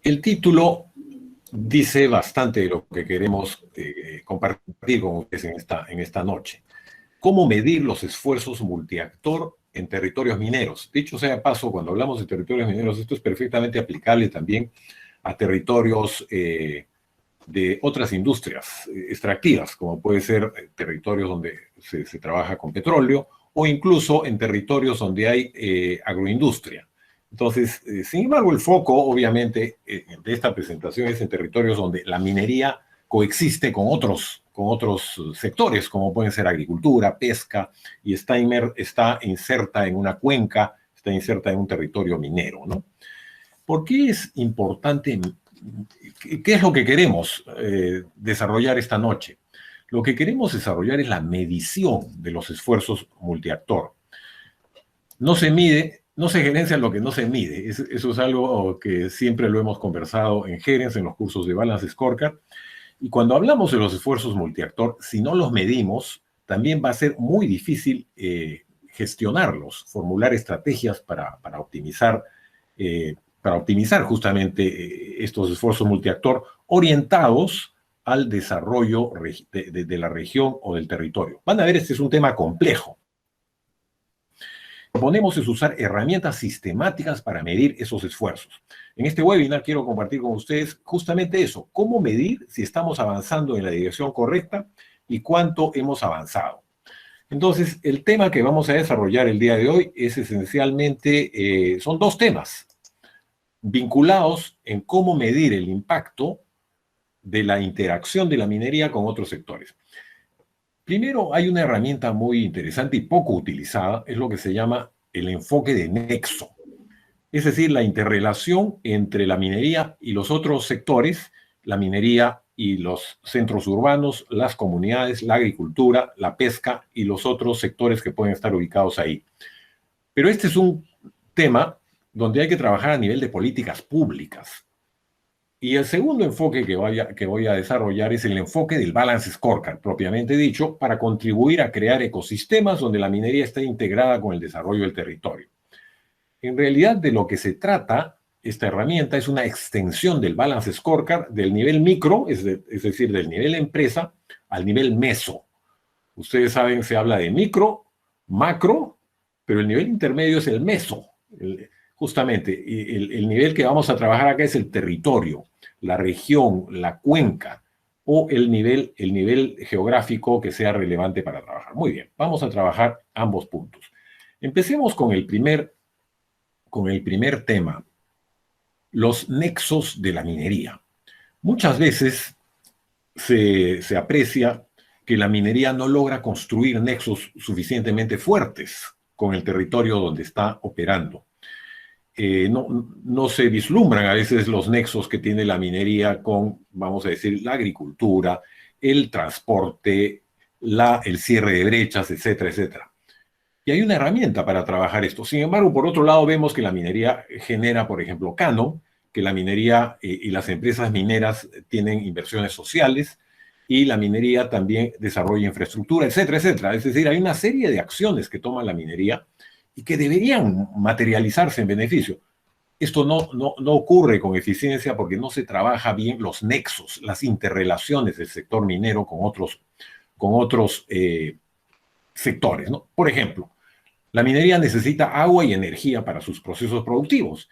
El título dice bastante de lo que queremos compartir con ustedes en esta noche. ¿Cómo medir los esfuerzos multiactor en territorios mineros? Dicho sea de paso, cuando hablamos de territorios mineros, esto es perfectamente aplicable también a territorios de otras industrias extractivas, como puede ser territorios donde se trabaja con petróleo o incluso en territorios donde hay agroindustria. Entonces, sin embargo, el foco, obviamente, de esta presentación es en territorios donde la minería coexiste con otros sectores, como pueden ser agricultura, pesca, y está inserta en una cuenca, está inserta en un territorio minero, ¿no? ¿Por qué es importante? ¿Qué es lo que queremos desarrollar esta noche? Lo que queremos desarrollar es la medición de los esfuerzos multiactor. No se mide, no se gerencia lo que no se mide. Eso es algo que siempre lo hemos conversado en Gerencia, en los cursos de Balance Scorecard. Y cuando hablamos de los esfuerzos multiactor, si no los medimos, también va a ser muy difícil gestionarlos, formular estrategias para optimizar justamente estos esfuerzos multiactor orientados al desarrollo de la región o del territorio. Van a ver, este es un tema complejo. Lo que proponemos es usar herramientas sistemáticas para medir esos esfuerzos. En este webinar quiero compartir con ustedes justamente eso, cómo medir si estamos avanzando en la dirección correcta y cuánto hemos avanzado. Entonces, el tema que vamos a desarrollar el día de hoy es esencialmente, son dos temas vinculados en cómo medir el impacto de la interacción de la minería con otros sectores. Primero, hay una herramienta muy interesante y poco utilizada, es lo que se llama el enfoque de nexo. Es decir, la interrelación entre la minería y los otros sectores, la minería y los centros urbanos, las comunidades, la agricultura, la pesca y los otros sectores que pueden estar ubicados ahí. Pero este es un tema donde hay que trabajar a nivel de políticas públicas. Y el segundo enfoque que voy a desarrollar es el enfoque del Balance Scorecard, propiamente dicho, para contribuir a crear ecosistemas donde la minería esté integrada con el desarrollo del territorio. En realidad, de lo que se trata, esta herramienta es una extensión del Balance Scorecard del nivel micro, es decir, del nivel empresa, al nivel meso. Ustedes saben, se habla de micro, macro, pero el nivel intermedio es el meso. Justamente, el nivel que vamos a trabajar acá es el territorio, la región, la cuenca, o el nivel geográfico que sea relevante para trabajar. Muy bien, vamos a trabajar ambos puntos. Empecemos con el primer tema, los nexos de la minería. Muchas veces se aprecia que la minería no logra construir nexos suficientemente fuertes con el territorio donde está operando. No se vislumbran a veces los nexos que tiene la minería con, vamos a decir, la agricultura, el transporte, el cierre de brechas, etcétera, etcétera. Y hay una herramienta para trabajar esto. Sin embargo, por otro lado, vemos que la minería genera, por ejemplo, Canon, que la minería y las empresas mineras tienen inversiones sociales y la minería también desarrolla infraestructura, etcétera, etcétera. Es decir, hay una serie de acciones que toma la minería y que deberían materializarse en beneficio. Esto no ocurre con eficiencia porque no se trabaja bien los nexos, las interrelaciones del sector minero con otros sectores, ¿no? Por ejemplo, la minería necesita agua y energía para sus procesos productivos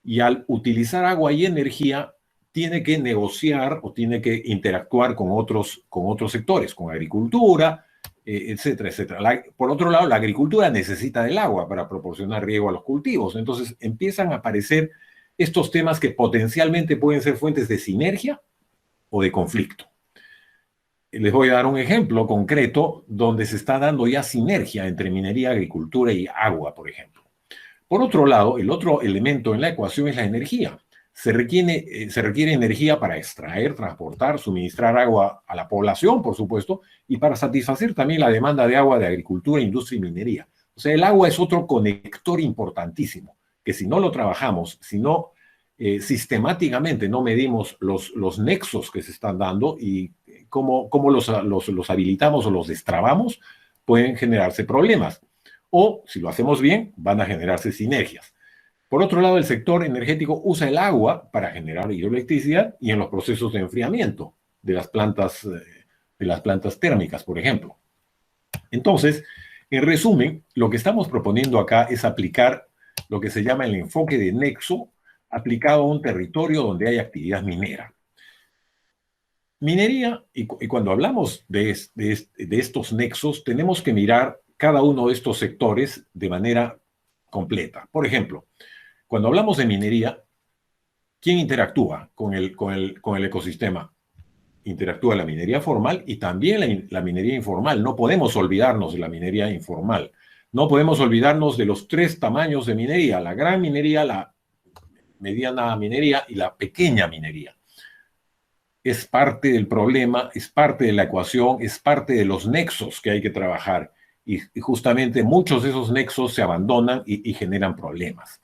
y al utilizar agua y energía tiene que negociar o tiene que interactuar con otros sectores, con agricultura, etcétera, etcétera. Por otro lado, la agricultura necesita del agua para proporcionar riego a los cultivos. Entonces empiezan a aparecer estos temas que potencialmente pueden ser fuentes de sinergia o de conflicto. Les voy a dar un ejemplo concreto donde se está dando ya sinergia entre minería, agricultura y agua, por ejemplo. Por otro lado, el otro elemento en la ecuación es la energía. Se requiere energía para extraer, transportar, suministrar agua a la población, por supuesto, y para satisfacer también la demanda de agua de agricultura, industria y minería. O sea, el agua es otro conector importantísimo, que si no lo trabajamos, si no sistemáticamente no medimos los nexos que se están dando y cómo los habilitamos o los destrabamos, pueden generarse problemas. O, si lo hacemos bien, van a generarse sinergias. Por otro lado, el sector energético usa el agua para generar hidroelectricidad y en los procesos de enfriamiento de las plantas térmicas, por ejemplo. Entonces, en resumen, lo que estamos proponiendo acá es aplicar lo que se llama el enfoque de nexo aplicado a un territorio donde hay actividad minera. Minería, y cuando hablamos de estos nexos, tenemos que mirar cada uno de estos sectores de manera completa. Por ejemplo, cuando hablamos de minería, ¿quién interactúa con el ecosistema? Interactúa la minería formal y también la minería informal. No podemos olvidarnos de la minería informal. No podemos olvidarnos de los tres tamaños de minería: la gran minería, la mediana minería y la pequeña minería. Es parte del problema, es parte de la ecuación, es parte de los nexos que hay que trabajar. Y justamente muchos de esos nexos se abandonan y generan problemas.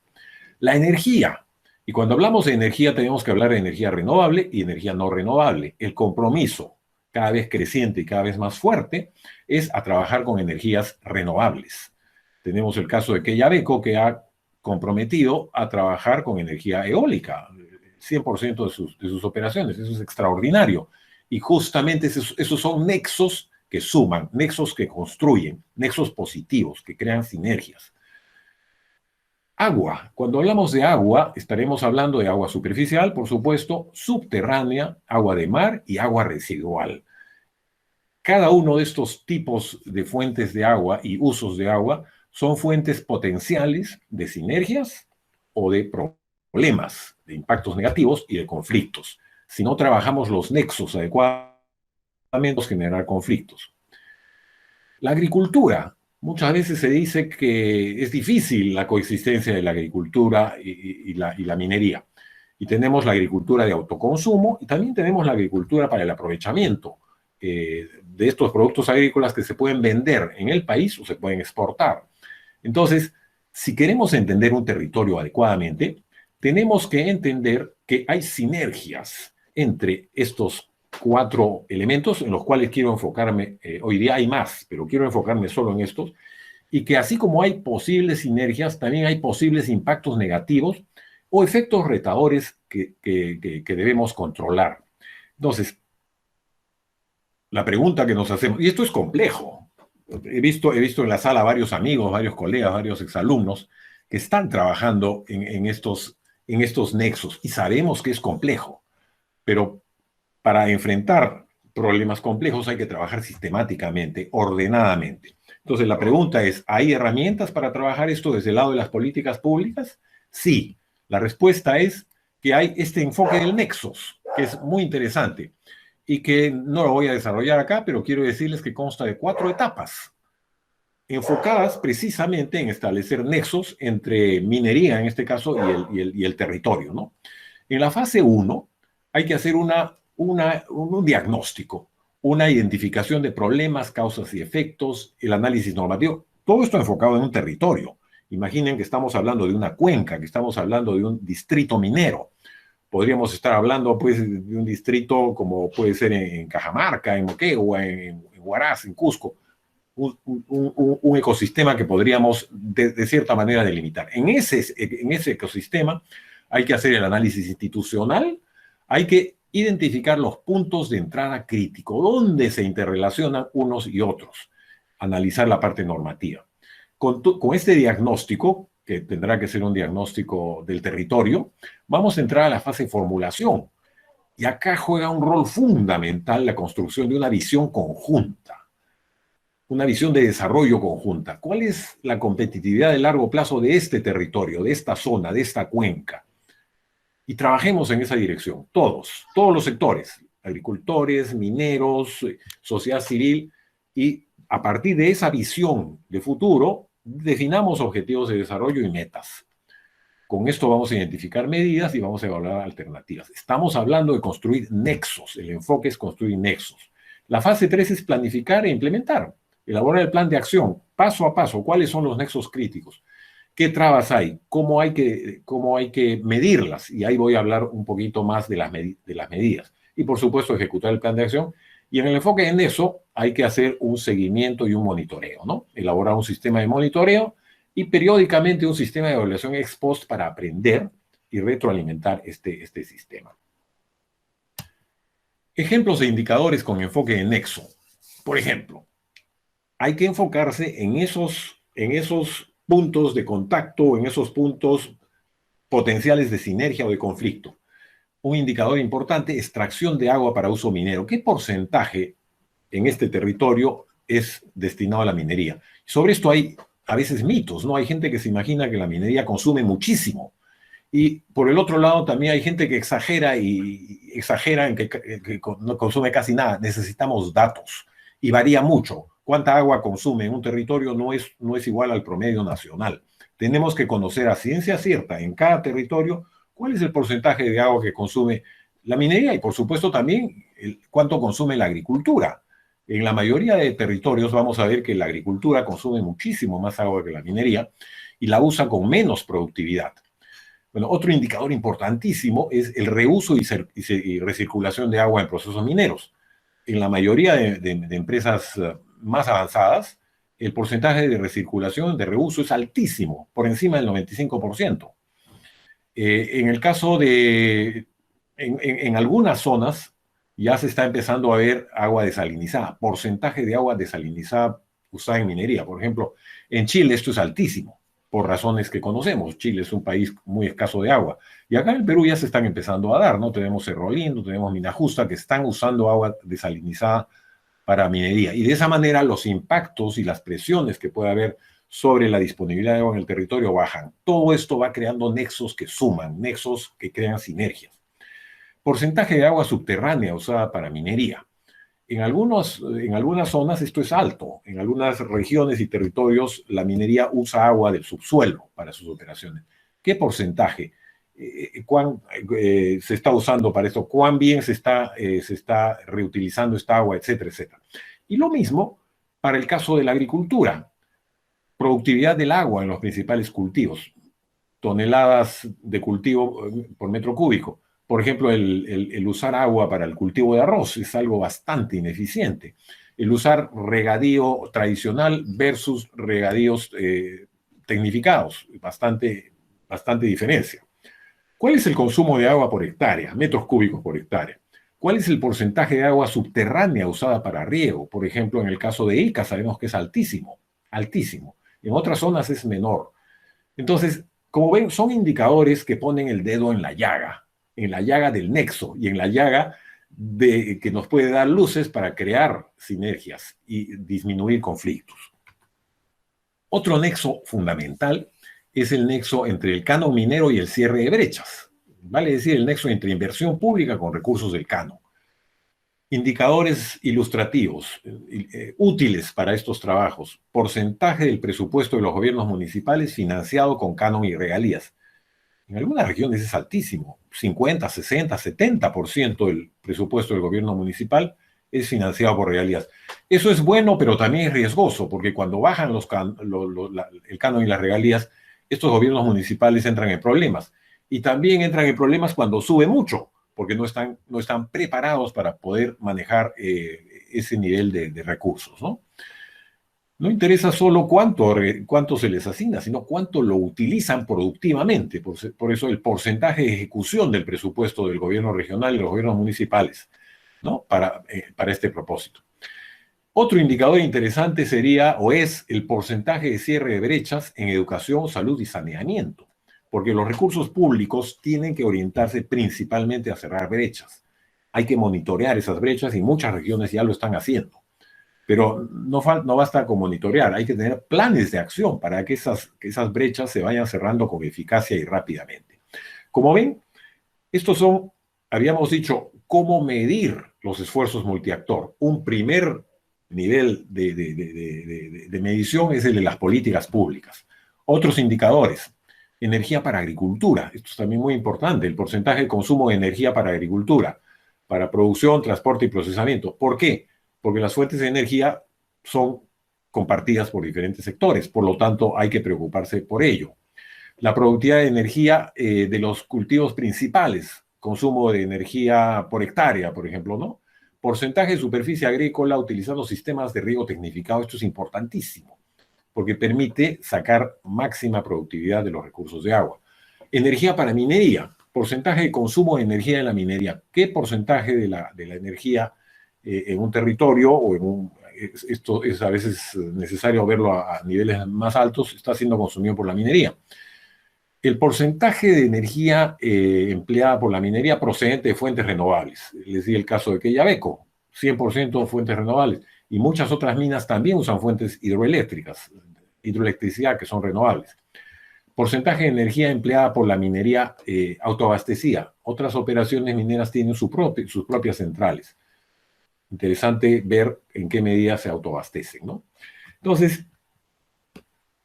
La energía. Y cuando hablamos de energía tenemos que hablar de energía renovable y energía no renovable. El compromiso, cada vez creciente y cada vez más fuerte, es a trabajar con energías renovables. Tenemos el caso de Quellaveco, que ha comprometido a trabajar con energía eólica, 100% de sus operaciones. Eso es extraordinario. Y justamente esos son nexos que suman, nexos que construyen, nexos positivos, que crean sinergias. Agua. Cuando hablamos de agua, estaremos hablando de agua superficial, por supuesto, subterránea, agua de mar y agua residual. Cada uno de estos tipos de fuentes de agua y usos de agua son fuentes potenciales de sinergias o de problemas, de impactos negativos y de conflictos. Si no trabajamos los nexos adecuadamente, generar conflictos. La agricultura. Muchas veces se dice que es difícil la coexistencia de la agricultura y la minería. Y tenemos la agricultura de autoconsumo y también tenemos la agricultura para el aprovechamiento de estos productos agrícolas que se pueden vender en el país o se pueden exportar. Entonces, si queremos entender un territorio adecuadamente, tenemos que entender que hay sinergias entre estos 4 elementos en los cuales quiero enfocarme. Hoy día hay más, pero quiero enfocarme solo en estos, y que así como hay posibles sinergias, también hay posibles impactos negativos o efectos retadores que debemos controlar. Entonces, la pregunta que nos hacemos, y esto es complejo, he visto en la sala varios amigos, varios colegas, varios exalumnos que están trabajando en estos nexos, y sabemos que es complejo, pero para enfrentar problemas complejos hay que trabajar sistemáticamente, ordenadamente. Entonces, la pregunta es, ¿hay herramientas para trabajar esto desde el lado de las políticas públicas? Sí. La respuesta es que hay este enfoque del nexos, que es muy interesante y que no lo voy a desarrollar acá, pero quiero decirles que consta de 4 etapas enfocadas precisamente en establecer nexos entre minería, en este caso, y el territorio, ¿no? En la fase 1 hay que hacer un diagnóstico, una identificación de problemas, causas y efectos, el análisis normativo, todo esto enfocado en un territorio. Imaginen que estamos hablando de una cuenca, que estamos hablando de un distrito minero. Podríamos estar hablando, pues, de un distrito como puede ser en Cajamarca, en Moquegua, en Huaraz, en Cusco. Un ecosistema que podríamos, de cierta manera, delimitar. En ese ecosistema hay que hacer el análisis institucional, hay que identificar los puntos de entrada crítico, dónde se interrelacionan unos y otros, analizar la parte normativa. Con este diagnóstico, que tendrá que ser un diagnóstico del territorio, vamos a entrar a la fase de formulación. Y acá juega un rol fundamental la construcción de una visión conjunta, una visión de desarrollo conjunta. ¿Cuál es la competitividad de largo plazo de este territorio, de esta zona, de esta cuenca? Y trabajemos en esa dirección, todos los sectores, agricultores, mineros, sociedad civil, y a partir de esa visión de futuro, definamos objetivos de desarrollo y metas. Con esto vamos a identificar medidas y vamos a evaluar alternativas. Estamos hablando de construir nexos, el enfoque es construir nexos. La fase 3 es planificar e implementar, elaborar el plan de acción, paso a paso, cuáles son los nexos críticos. ¿Qué trabas hay? ¿Cómo hay que medirlas? Y ahí voy a hablar un poquito más de las medidas. Y, por supuesto, ejecutar el plan de acción. Y en el enfoque en eso hay que hacer un seguimiento y un monitoreo, ¿no? Elaborar un sistema de monitoreo y periódicamente un sistema de evaluación ex post para aprender y retroalimentar este sistema. Ejemplos de indicadores con enfoque en nexo. Por ejemplo, hay que enfocarse en esos puntos de contacto, en esos puntos potenciales de sinergia o de conflicto. Un indicador importante, extracción de agua para uso minero. ¿Qué porcentaje en este territorio es destinado a la minería? Sobre esto hay a veces mitos, ¿no? Hay gente que se imagina que la minería consume muchísimo. Y por el otro lado también hay gente que exagera en que no consume casi nada. Necesitamos datos y varía mucho. Cuánta agua consume en un territorio no es igual al promedio nacional. Tenemos que conocer a ciencia cierta en cada territorio cuál es el porcentaje de agua que consume la minería y por supuesto también cuánto consume la agricultura. En la mayoría de territorios vamos a ver que la agricultura consume muchísimo más agua que la minería y la usa con menos productividad. Bueno, otro indicador importantísimo es el reuso y recirculación de agua en procesos mineros. En la mayoría de empresas más avanzadas, el porcentaje de recirculación, de reuso es altísimo, por encima del 95%. En el caso en algunas zonas, ya se está empezando a ver agua desalinizada, porcentaje de agua desalinizada usada en minería. Por ejemplo, en Chile esto es altísimo, por razones que conocemos. Chile es un país muy escaso de agua. Y acá en Perú ya se están empezando a dar, ¿no? Tenemos Cerro Lindo, tenemos Mina Justa, que están usando agua desalinizada para minería. Y de esa manera los impactos y las presiones que puede haber sobre la disponibilidad de agua en el territorio bajan. Todo esto va creando nexos que suman, nexos que crean sinergias. Porcentaje de agua subterránea usada para minería. En algunas zonas esto es alto. En algunas regiones y territorios la minería usa agua del subsuelo para sus operaciones. ¿Qué porcentaje? ¿Cuán se está usando para esto? ¿Cuán bien se está reutilizando esta agua? Etcétera, etcétera. Y lo mismo para el caso de la agricultura. Productividad del agua en los principales cultivos. Toneladas de cultivo por metro cúbico. Por ejemplo, el usar agua para el cultivo de arroz es algo bastante ineficiente. El usar regadío tradicional versus regadíos tecnificados, bastante diferencia. ¿Cuál es el consumo de agua por hectárea, metros cúbicos por hectárea? ¿Cuál es el porcentaje de agua subterránea usada para riego? Por ejemplo, en el caso de Ica sabemos que es altísimo, altísimo. En otras zonas es menor. Entonces, como ven, son indicadores que ponen el dedo en la llaga del nexo y en la llaga que nos puede dar luces para crear sinergias y disminuir conflictos. Otro nexo fundamental es el nexo entre el canon minero y el cierre de brechas. Vale decir, el nexo entre inversión pública con recursos del canon. Indicadores ilustrativos útiles para estos trabajos. Porcentaje del presupuesto de los gobiernos municipales financiado con canon y regalías. En algunas regiones es altísimo, 50, 60, 70% del presupuesto del gobierno municipal es financiado por regalías. Eso es bueno, pero también es riesgoso, porque cuando bajan el canon y las regalías, estos gobiernos municipales entran en problemas. Y también entran en problemas cuando sube mucho, porque no están preparados para poder manejar ese nivel de recursos, ¿no? No interesa solo cuánto se les asigna, sino cuánto lo utilizan productivamente. Por eso el porcentaje de ejecución del presupuesto del gobierno regional y los gobiernos municipales, ¿no? Para este propósito. Otro indicador interesante sería o es el porcentaje de cierre de brechas en educación, salud y saneamiento, porque los recursos públicos tienen que orientarse principalmente a cerrar brechas. Hay que monitorear esas brechas y muchas regiones ya lo están haciendo. Pero no basta con monitorear, hay que tener planes de acción para que esas brechas se vayan cerrando con eficacia y rápidamente. Como ven, habíamos dicho, cómo medir los esfuerzos multiactor. Un primer nivel de medición es el de las políticas públicas. Otros indicadores, energía para agricultura, esto es también muy importante, el porcentaje de consumo de energía para agricultura, para producción, transporte y procesamiento. ¿Por qué? Porque las fuentes de energía son compartidas por diferentes sectores, por lo tanto hay que preocuparse por ello. La productividad de energía de los cultivos principales, consumo de energía por hectárea, por ejemplo, ¿no? Porcentaje de superficie agrícola utilizando sistemas de riego tecnificado, esto es importantísimo. porque permite sacar máxima productividad de los recursos de agua. Energía para minería, porcentaje de consumo de energía en la minería. ¿Qué porcentaje de la energía en un territorio o en un... Esto es a veces necesario verlo a niveles más altos, está siendo consumido por la minería? El porcentaje de energía empleada por la minería procedente de fuentes renovables. Les di el caso de Quellaveco, 100% fuentes renovables. Y muchas otras minas también usan fuentes hidroeléctricas, hidroelectricidad, que son renovables. Porcentaje de energía empleada por la minería autoabastecida. Otras operaciones mineras tienen sus propias centrales. Interesante ver en qué medida se autoabastecen, ¿no? Entonces,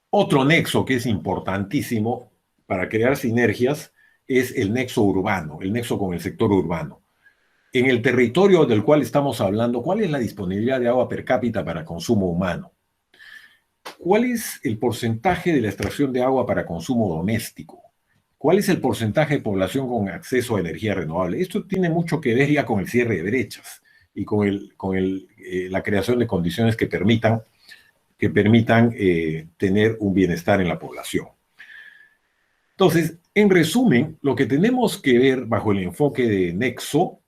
otro nexo que es importantísimo para crear sinergias es el nexo urbano, el nexo con el sector urbano. En el territorio del cual estamos hablando, ¿cuál es la disponibilidad de agua per cápita para consumo humano? ¿Cuál es el porcentaje de la extracción de agua para consumo doméstico? ¿Cuál es el porcentaje de población con acceso a energía renovable? Esto tiene mucho que ver ya con el cierre de brechas y con la creación de condiciones que permitan tener un bienestar en la población. Entonces, en resumen, lo que tenemos que ver bajo el enfoque de Nexo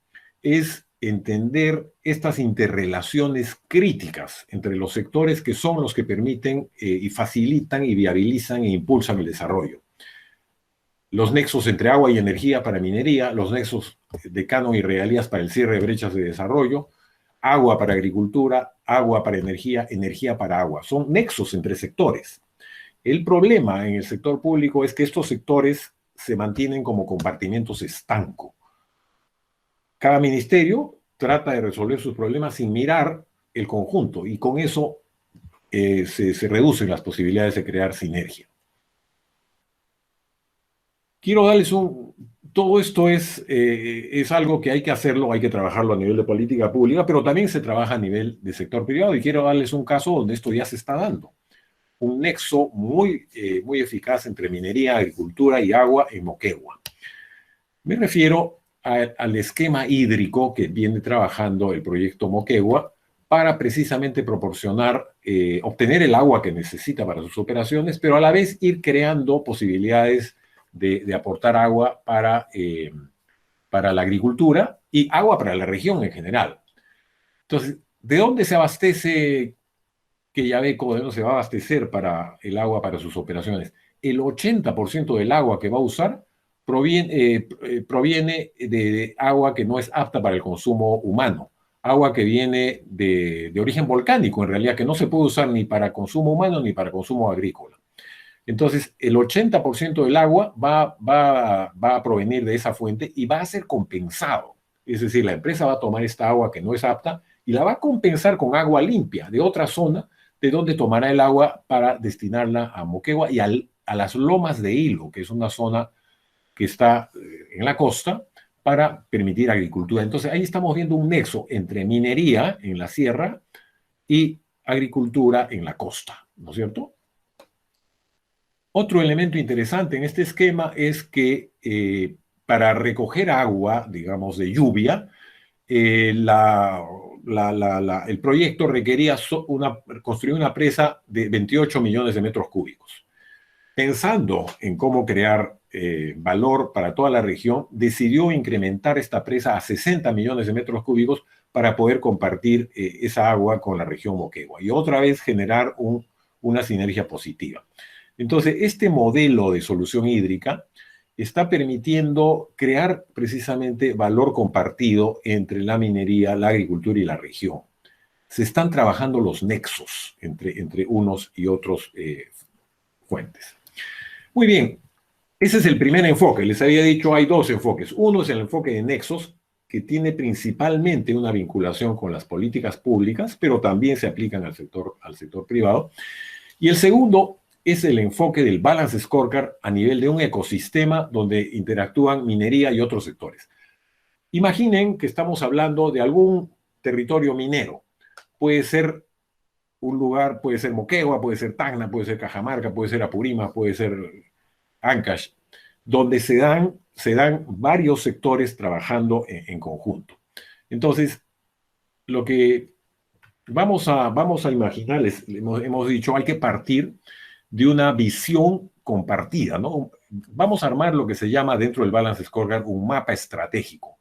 es entender estas interrelaciones críticas entre los sectores que son los que permiten y facilitan y viabilizan e impulsan el desarrollo. Los nexos entre agua y energía para minería, los nexos de canon y regalías para el cierre de brechas de desarrollo, agua para agricultura, agua para energía, energía para agua. Son nexos entre sectores. El problema en el sector público es que estos sectores se mantienen como compartimentos estancos. Cada ministerio trata de resolver sus problemas sin mirar el conjunto y con eso se reducen las posibilidades de crear sinergia. Quiero darles todo esto es algo que hay que hacerlo, hay que trabajarlo a nivel de política pública, pero también se trabaja a nivel de sector privado y quiero darles un caso donde esto ya se está dando. Un nexo muy eficaz entre minería, agricultura y agua en Moquegua. Me refiero al esquema hídrico que viene trabajando el proyecto Moquegua para precisamente proporcionar, obtener el agua que necesita para sus operaciones, pero a la vez ir creando posibilidades de aportar agua para la agricultura y agua para la región en general. Entonces, ¿de dónde se abastece Quellaveco? ¿De dónde se va a abastecer para el agua para sus operaciones? El 80% del agua que va a usar proviene de agua que no es apta para el consumo humano, agua que viene de origen volcánico, en realidad, que no se puede usar ni para consumo humano ni para consumo agrícola. Entonces, el 80% del agua va a provenir de esa fuente y va a ser compensado. Es decir, la empresa va a tomar esta agua que no es apta y la va a compensar con agua limpia de otra zona, de donde tomará el agua para destinarla a Moquegua y a las lomas de Hilo, que es una zona que está en la costa, para permitir agricultura. Entonces, ahí estamos viendo un nexo entre minería en la sierra y agricultura en la costa, ¿no es cierto? Otro elemento interesante en este esquema es que para recoger agua, digamos, de lluvia, el proyecto requería construir una presa de 28 millones de metros cúbicos. Pensando en cómo crear valor para toda la región, decidió incrementar esta presa a 60 millones de metros cúbicos para poder compartir esa agua con la región Moquegua y otra vez generar una sinergia positiva. Entonces, este modelo de solución hídrica está permitiendo crear precisamente valor compartido entre la minería, la agricultura y la región. Se están trabajando los nexos entre unos y otros fuentes. Muy bien, ese es el primer enfoque. Les había dicho, hay dos enfoques. Uno es el enfoque de nexos, que tiene principalmente una vinculación con las políticas públicas, pero también se aplican al sector privado. Y el segundo es el enfoque del Balance Scorecard a nivel de un ecosistema donde interactúan minería y otros sectores. Imaginen que estamos hablando de algún territorio minero. Puede ser un lugar, puede ser Moquegua, puede ser Tacna, puede ser Cajamarca, puede ser Apurímac, puede ser Ancash, donde se dan varios sectores trabajando en conjunto. Entonces, lo que vamos a imaginar, hemos dicho, hay que partir de una visión compartida, ¿no? Vamos a armar lo que se llama dentro del Balance Scorecard un mapa estratégico,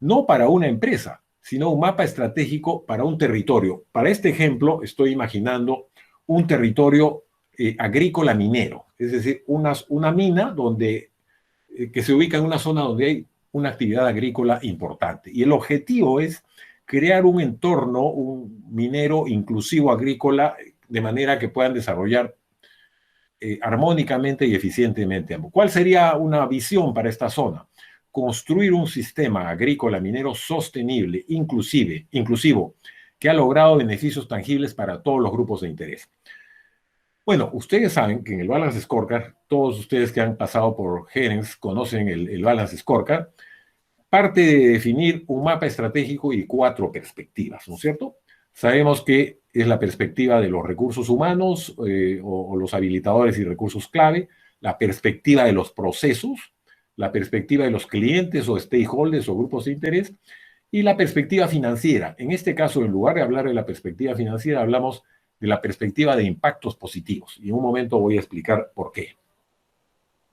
no para una empresa, sino un mapa estratégico para un territorio. Para este ejemplo, estoy imaginando un territorio agrícola minero, es decir, una mina que se ubica en una zona donde hay una actividad agrícola importante. Y el objetivo es crear un entorno, un minero inclusivo agrícola, de manera que puedan desarrollar armónicamente y eficientemente. ¿Cuál sería una visión para esta zona? Construir un sistema agrícola minero sostenible, inclusivo, que ha logrado beneficios tangibles para todos los grupos de interés. Bueno, ustedes saben que en el Balance Scorecard, todos ustedes que han pasado por Gerencia conocen el Balance Scorecard, parte de definir un mapa estratégico y 4 perspectivas, ¿no es cierto? Sabemos que es la perspectiva de los recursos humanos o los habilitadores y recursos clave, la perspectiva de los procesos, la perspectiva de los clientes o stakeholders o grupos de interés y la perspectiva financiera. En este caso, en lugar de hablar de la perspectiva financiera, hablamos de la perspectiva de impactos positivos. Y en un momento voy a explicar por qué.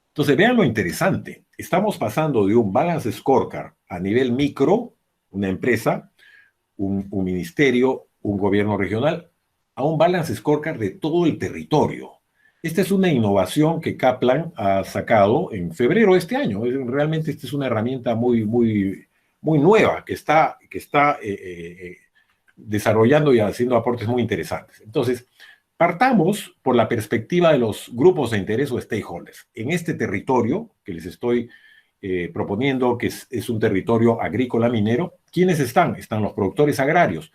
Entonces, vean lo interesante. Estamos pasando de un balance scorecard a nivel micro, una empresa, un ministerio, un gobierno regional, a un balance scorecard de todo el territorio. Esta es una innovación que Kaplan ha sacado en febrero de este año. Realmente esta es una herramienta muy nueva que está desarrollando y haciendo aportes muy interesantes. Entonces, partamos por la perspectiva de los grupos de interés o stakeholders. En este territorio que les estoy proponiendo, que es un territorio agrícola minero, ¿quiénes están? Están los productores agrarios.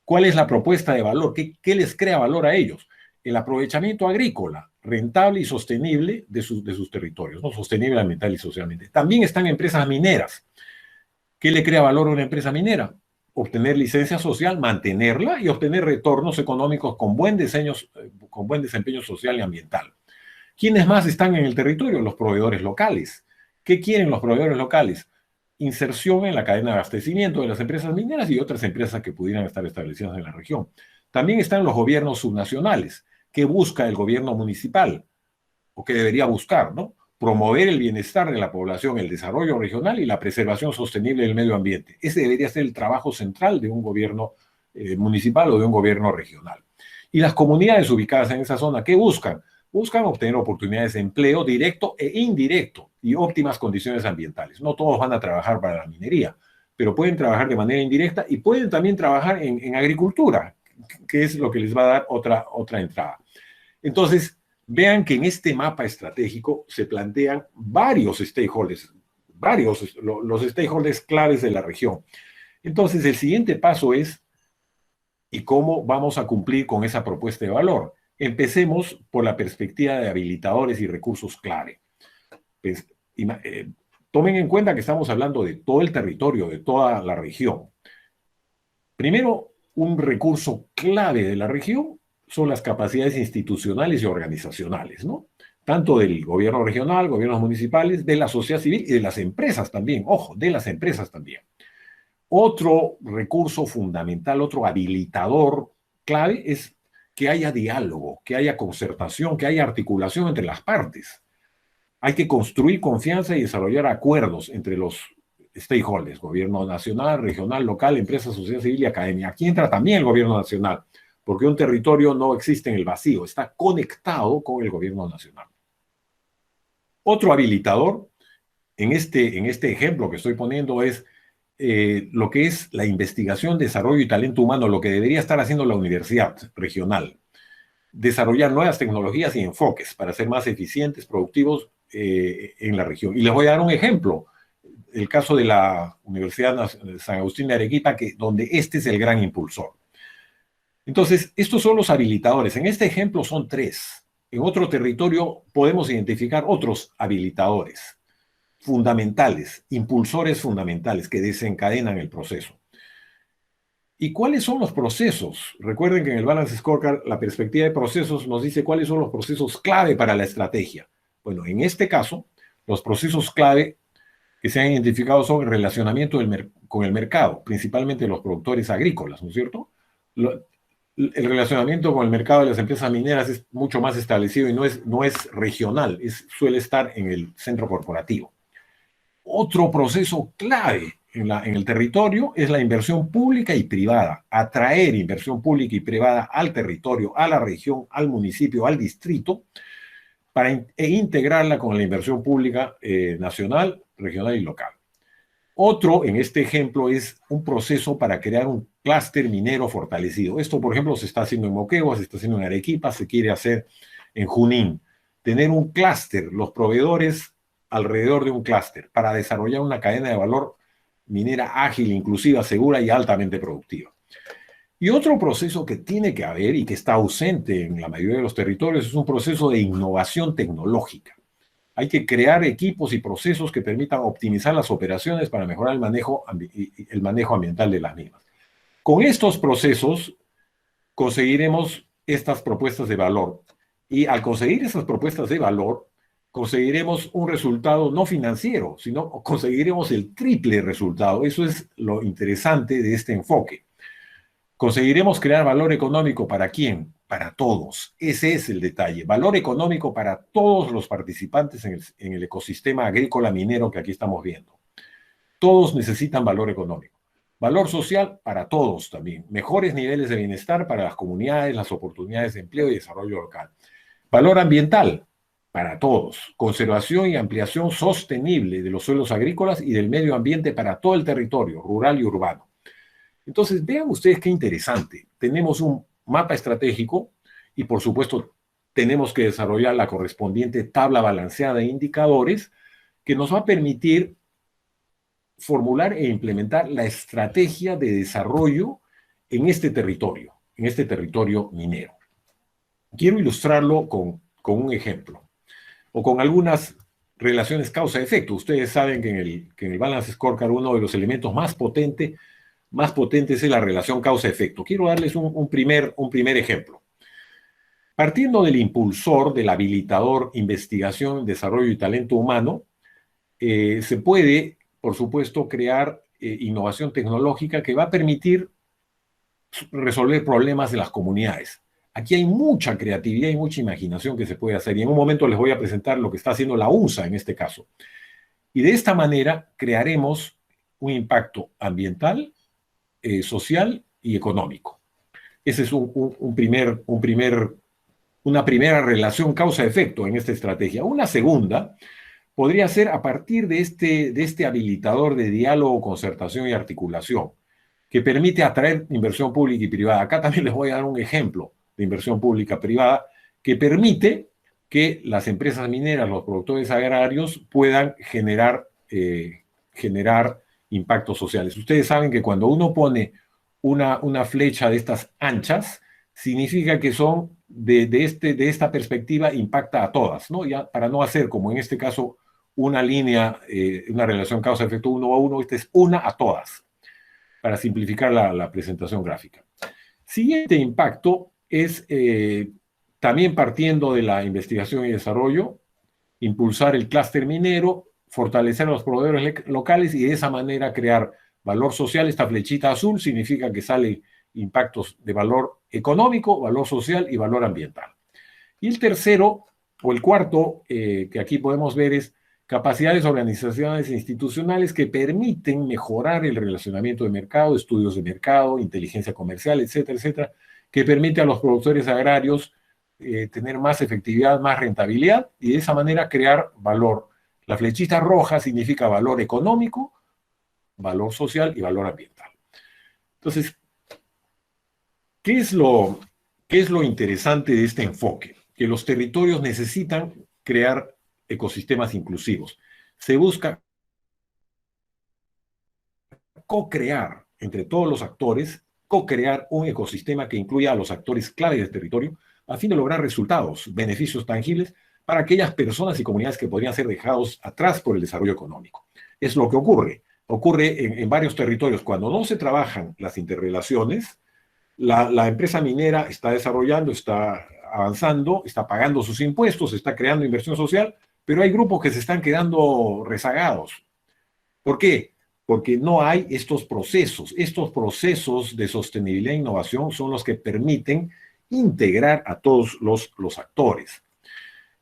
¿Cuál es la propuesta de valor? ¿Qué les crea valor a ellos? El aprovechamiento agrícola rentable y sostenible de sus territorios, ¿no? Sostenible ambiental y socialmente. También están empresas mineras. ¿Qué le crea valor a una empresa minera? Obtener licencia social, mantenerla y obtener retornos económicos con buen desempeño social y ambiental. ¿Quiénes más están en el territorio? Los proveedores locales. ¿Qué quieren los proveedores locales? Inserción en la cadena de abastecimiento de las empresas mineras y otras empresas que pudieran estar establecidas en la región. También están los gobiernos subnacionales. ¿Qué busca el gobierno municipal? ¿O qué debería buscar, ¿no? Promover el bienestar de la población, el desarrollo regional y la preservación sostenible del medio ambiente. Ese debería ser el trabajo central de un gobierno municipal o de un gobierno regional. Y las comunidades ubicadas en esa zona, ¿qué buscan? Buscan obtener oportunidades de empleo directo e indirecto y óptimas condiciones ambientales. No todos van a trabajar para la minería, pero pueden trabajar de manera indirecta y pueden también trabajar en agricultura, que es lo que les va a dar otra entrada. Entonces, vean que en este mapa estratégico se plantean varios stakeholders, los stakeholders claves de la región. Entonces, el siguiente paso es, ¿y cómo vamos a cumplir con esa propuesta de valor? Empecemos por la perspectiva de habilitadores y recursos clave. Pues, tomen en cuenta que estamos hablando de todo el territorio, de toda la región. Primero, un recurso clave de la región son las capacidades institucionales y organizacionales, ¿no? Tanto del gobierno regional, gobiernos municipales, de la sociedad civil y de las empresas también. Ojo, de las empresas también. Otro recurso fundamental, otro habilitador clave es que haya diálogo, que haya concertación, que haya articulación entre las partes. Hay que construir confianza y desarrollar acuerdos entre los stakeholders, gobierno nacional, regional, local, empresas, sociedad civil y academia. Aquí entra también el gobierno nacional, porque un territorio no existe en el vacío, está conectado con el gobierno nacional. Otro habilitador, en este ejemplo que estoy poniendo, es lo que es la investigación, desarrollo y talento humano, lo que debería estar haciendo la universidad regional. Desarrollar nuevas tecnologías y enfoques para ser más eficientes, productivos en la región. Y les voy a dar un ejemplo, el caso de la Universidad San Agustín de Arequipa, donde este es el gran impulsor. Entonces, estos son los habilitadores. En este ejemplo son 3. En otro territorio podemos identificar otros habilitadores fundamentales, impulsores fundamentales que desencadenan el proceso. ¿Y cuáles son los procesos? Recuerden que en el Balance Scorecard la perspectiva de procesos nos dice cuáles son los procesos clave para la estrategia. Bueno, en este caso, los procesos clave que se han identificado son el relacionamiento con el mercado, principalmente los productores agrícolas, ¿no es cierto? El relacionamiento con el mercado de las empresas mineras es mucho más establecido y no es regional, suele estar en el centro corporativo. Otro proceso clave en el territorio es la inversión pública y privada. Atraer inversión pública y privada al territorio, a la región, al municipio, al distrito, e integrarla con la inversión pública nacional, regional y local. Otro, en este ejemplo, es un proceso para crear un clúster minero fortalecido. Esto, por ejemplo, se está haciendo en Moquegua, se está haciendo en Arequipa, se quiere hacer en Junín. Tener un clúster, los proveedores alrededor de un clúster, para desarrollar una cadena de valor minera ágil, inclusiva, segura y altamente productiva. Y otro proceso que tiene que haber y que está ausente en la mayoría de los territorios es un proceso de innovación tecnológica. Hay que crear equipos y procesos que permitan optimizar las operaciones para mejorar el manejo ambiental de las mismas. Con estos procesos conseguiremos estas propuestas de valor. Y al conseguir esas propuestas de valor, conseguiremos un resultado no financiero, sino conseguiremos el triple resultado. Eso es lo interesante de este enfoque. Conseguiremos crear valor económico ¿para quién? Para todos. Ese es el detalle. Valor económico para todos los participantes en el ecosistema agrícola minero que aquí estamos viendo. Todos necesitan valor económico. Valor social para todos también. Mejores niveles de bienestar para las comunidades, las oportunidades de empleo y desarrollo local. Valor ambiental para todos. Conservación y ampliación sostenible de los suelos agrícolas y del medio ambiente para todo el territorio, rural y urbano. Entonces, vean ustedes qué interesante. Tenemos un mapa estratégico y, por supuesto, tenemos que desarrollar la correspondiente tabla balanceada de indicadores que nos va a permitir formular e implementar la estrategia de desarrollo en este territorio minero. Quiero ilustrarlo con un ejemplo o con algunas relaciones causa-efecto. Ustedes saben que en el Balance Scorecard uno de los elementos más potentes es la relación causa-efecto. Quiero darles un primer ejemplo. Partiendo del impulsor, del habilitador, investigación, desarrollo y talento humano, se puede, por supuesto, crear innovación tecnológica que va a permitir resolver problemas de las comunidades. Aquí hay mucha creatividad y mucha imaginación que se puede hacer, y en un momento les voy a presentar lo que está haciendo la UNSA en este caso. Y de esta manera crearemos un impacto ambiental, social y económico. Esa es una primera relación causa-efecto en esta estrategia. Una segunda podría ser a partir de este habilitador de diálogo, concertación y articulación, que permite atraer inversión pública y privada. Acá también les voy a dar un ejemplo de inversión pública privada que permite que las empresas mineras, los productores agrarios puedan generar impactos sociales. Ustedes saben que cuando uno pone una flecha de estas anchas, significa que son de esta perspectiva impacta a todas, ¿no? Ya para no hacer, como en este caso, una línea, una relación causa-efecto 1 a 1, esta es una a todas, para simplificar la presentación gráfica. Siguiente impacto es, también partiendo de la investigación y desarrollo, impulsar el clúster minero, fortalecer a los proveedores locales y de esa manera crear valor social. Esta flechita azul significa que salen impactos de valor económico, valor social y valor ambiental. Y el tercero, o el cuarto, que aquí podemos ver es capacidades organizacionales e institucionales que permiten mejorar el relacionamiento de mercado, estudios de mercado, inteligencia comercial, etcétera, etcétera, que permite a los productores agrarios tener más efectividad, más rentabilidad y de esa manera crear valor. La flechita roja significa valor económico, valor social y valor ambiental. Entonces, ¿qué es lo interesante de este enfoque? Que los territorios necesitan crear ecosistemas inclusivos. Se busca co-crear entre todos los actores, co-crear un ecosistema que incluya a los actores clave del territorio a fin de lograr resultados, beneficios tangibles para aquellas personas y comunidades que podrían ser dejados atrás por el desarrollo económico. Es lo que ocurre. Ocurre en varios territorios. Cuando no se trabajan las interrelaciones, la empresa minera está desarrollando, está avanzando, está pagando sus impuestos, está creando inversión social, pero hay grupos que se están quedando rezagados. ¿Por qué? porque no hay estos procesos. Estos procesos de sostenibilidad e innovación son los que permiten integrar a todos los actores.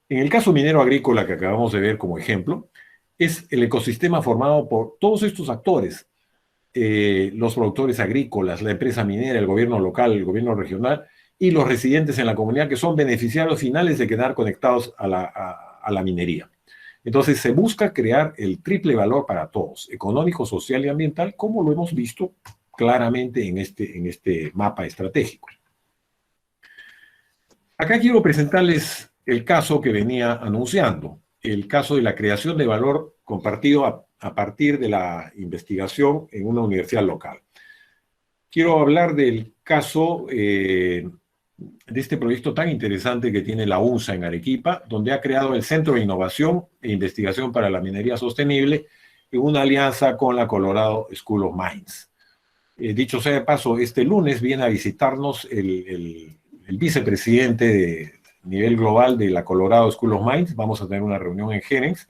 En el caso minero agrícola que acabamos de ver como ejemplo, es el ecosistema formado por todos estos actores, los productores agrícolas, la empresa minera, el gobierno local, el gobierno regional y los residentes en la comunidad que son beneficiarios finales de quedar conectados a la minería. Entonces se busca crear el triple valor para todos, económico, social y ambiental, como lo hemos visto claramente en este mapa estratégico. Acá quiero presentarles el caso que venía anunciando, el caso de la creación de valor compartido a partir de la investigación en una universidad local. Quiero hablar del caso de este proyecto tan interesante que tiene la UNSA en Arequipa, donde ha creado el Centro de Innovación e Investigación para la Minería Sostenible en una alianza con la Colorado School of Mines. Dicho sea de paso, este lunes viene a visitarnos el vicepresidente de nivel global de la Colorado School of Mines. Vamos a tener una reunión en Jerez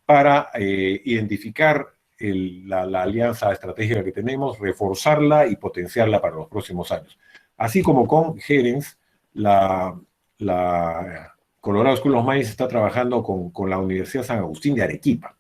para identificar la alianza estratégica que tenemos, reforzarla y potenciarla para los próximos años. Así como con Jerez, la Colorado School of Mines está trabajando con la Universidad San Agustín de Arequipa.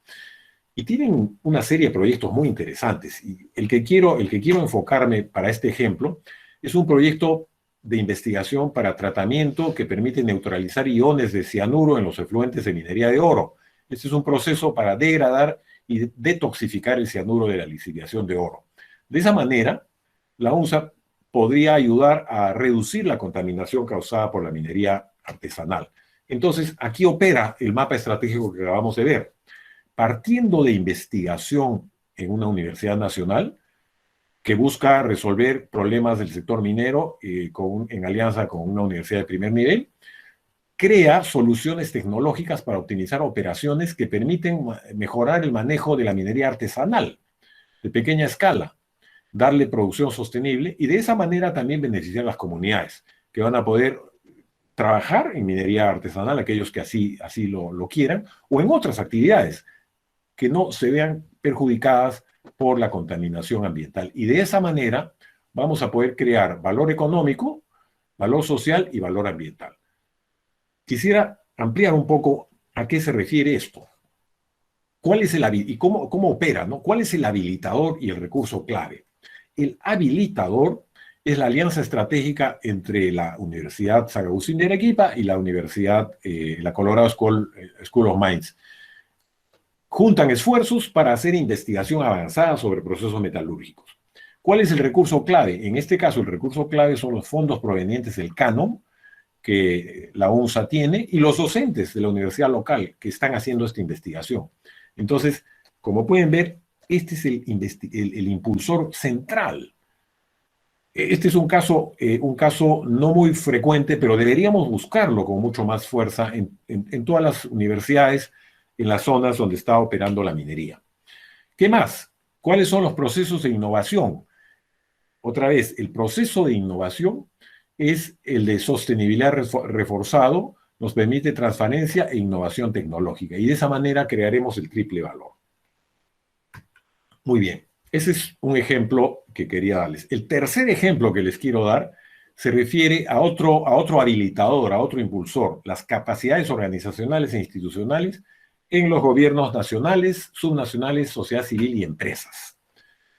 Y tienen una serie de proyectos muy interesantes. Y el que quiero enfocarme para este ejemplo es un proyecto de investigación para tratamiento que permite neutralizar iones de cianuro en los efluentes de minería de oro. Este es un proceso para degradar y detoxificar el cianuro de la lixiviación de oro. De esa manera, la UNSA podría ayudar a reducir la contaminación causada por la minería artesanal. Entonces, aquí opera el mapa estratégico que acabamos de ver. Partiendo de investigación en una universidad nacional que busca resolver problemas del sector minero en alianza con una universidad de primer nivel, crea soluciones tecnológicas para optimizar operaciones que permiten mejorar el manejo de la minería artesanal de pequeña escala, darle producción sostenible y de esa manera también beneficiar a las comunidades que van a poder trabajar en minería artesanal, aquellos que así lo quieran, o en otras actividades que no se vean perjudicadas por la contaminación ambiental. Y de esa manera vamos a poder crear valor económico, valor social y valor ambiental. Quisiera ampliar un poco a qué se refiere esto. ¿Cuál es y cómo opera, ¿no? ¿Cuál es el habilitador y el recurso clave? El habilitador es la alianza estratégica entre la Universidad San Agustín de Arequipa y la Universidad, la Colorado School of Mines. Juntan esfuerzos para hacer investigación avanzada sobre procesos metalúrgicos. ¿Cuál es el recurso clave? En este caso, el recurso clave son los fondos provenientes del Canon, que la UNSA tiene, y los docentes de la universidad local que están haciendo esta investigación. Entonces, como pueden ver, este es el impulsor central. Este es un caso no muy frecuente, pero deberíamos buscarlo con mucho más fuerza en todas las universidades, en las zonas donde está operando la minería. ¿Qué más? ¿Cuáles son los procesos de innovación? Otra vez, el proceso de innovación es el de sostenibilidad reforzado, nos permite transparencia e innovación tecnológica, y de esa manera crearemos el triple valor. Muy bien, ese es un ejemplo que quería darles. El tercer ejemplo que les quiero dar se refiere a otro habilitador, a otro impulsor, las capacidades organizacionales e institucionales en los gobiernos nacionales, subnacionales, sociedad civil y empresas.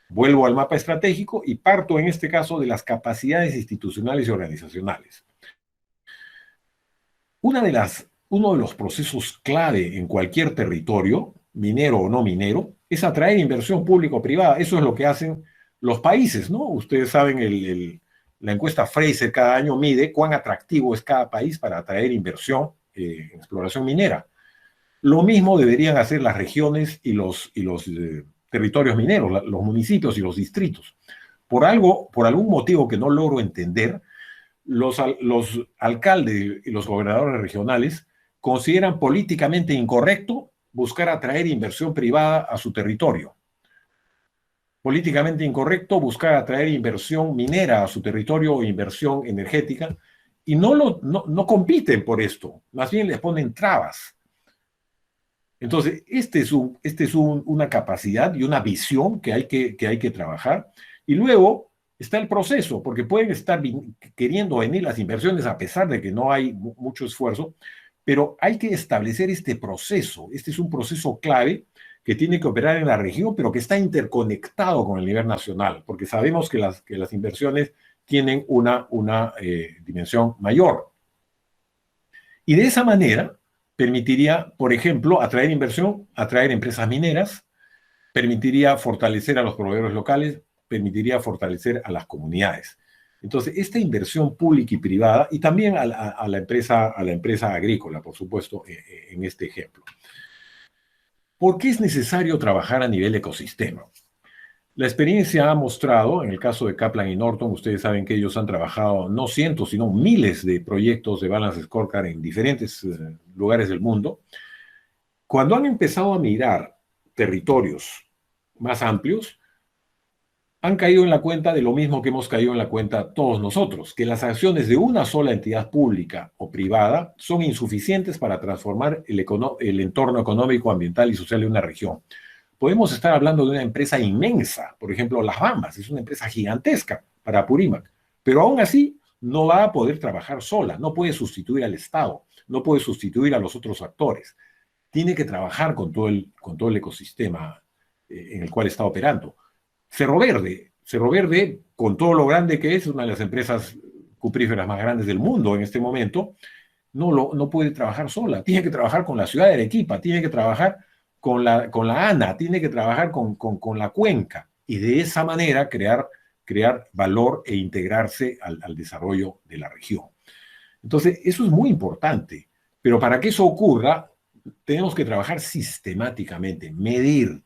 Vuelvo al mapa estratégico y parto en este caso de las capacidades institucionales y organizacionales. Uno de los procesos clave en cualquier territorio, minero o no minero, es atraer inversión público-privada. Eso es lo que hacen los países, ¿no? Ustedes saben, la encuesta Fraser cada año mide cuán atractivo es cada país para atraer inversión en exploración minera. Lo mismo deberían hacer las regiones y los territorios mineros, los municipios y los distritos. Por algún motivo que no logro entender, los alcaldes y los gobernadores regionales consideran políticamente incorrecto buscar atraer inversión privada a su territorio. Políticamente incorrecto buscar atraer inversión minera a su territorio o inversión energética, y no compiten por esto, más bien les ponen trabas. Entonces, una capacidad y una visión que hay que trabajar. Y luego está el proceso, porque pueden estar queriendo venir las inversiones a pesar de que no hay mucho esfuerzo, pero hay que establecer este proceso. Este es un proceso clave que tiene que operar en la región, pero que está interconectado con el nivel nacional, porque sabemos que las inversiones tienen una dimensión mayor. Y de esa manera permitiría, por ejemplo, atraer inversión, atraer empresas mineras, permitiría fortalecer a los proveedores locales, permitiría fortalecer a las comunidades. Entonces, esta inversión pública y privada, y también a la empresa agrícola, por supuesto, en este ejemplo. ¿Por qué es necesario trabajar a nivel ecosistema? La experiencia ha mostrado, en el caso de Kaplan y Norton, ustedes saben que ellos han trabajado no cientos, sino miles de proyectos de Balance Scorecard en diferentes lugares del mundo. Cuando han empezado a mirar territorios más amplios, han caído en la cuenta de lo mismo que hemos caído en la cuenta todos nosotros, que las acciones de una sola entidad pública o privada son insuficientes para transformar el entorno económico, ambiental y social de una región. Podemos estar hablando de una empresa inmensa, por ejemplo, Las Bambas, es una empresa gigantesca para Apurímac, pero aún así no va a poder trabajar sola, no puede sustituir al Estado, no puede sustituir a los otros actores. Tiene que trabajar con todo el ecosistema en el cual está operando. Cerro Verde, con todo lo grande que es una de las empresas cupríferas más grandes del mundo en este momento, no puede trabajar sola, tiene que trabajar con la ciudad de Arequipa, tiene que trabajar con la ANA, tiene que trabajar con la cuenca, y de esa manera crear valor e integrarse al desarrollo de la región. Entonces, eso es muy importante, pero para que eso ocurra, tenemos que trabajar sistemáticamente, medir,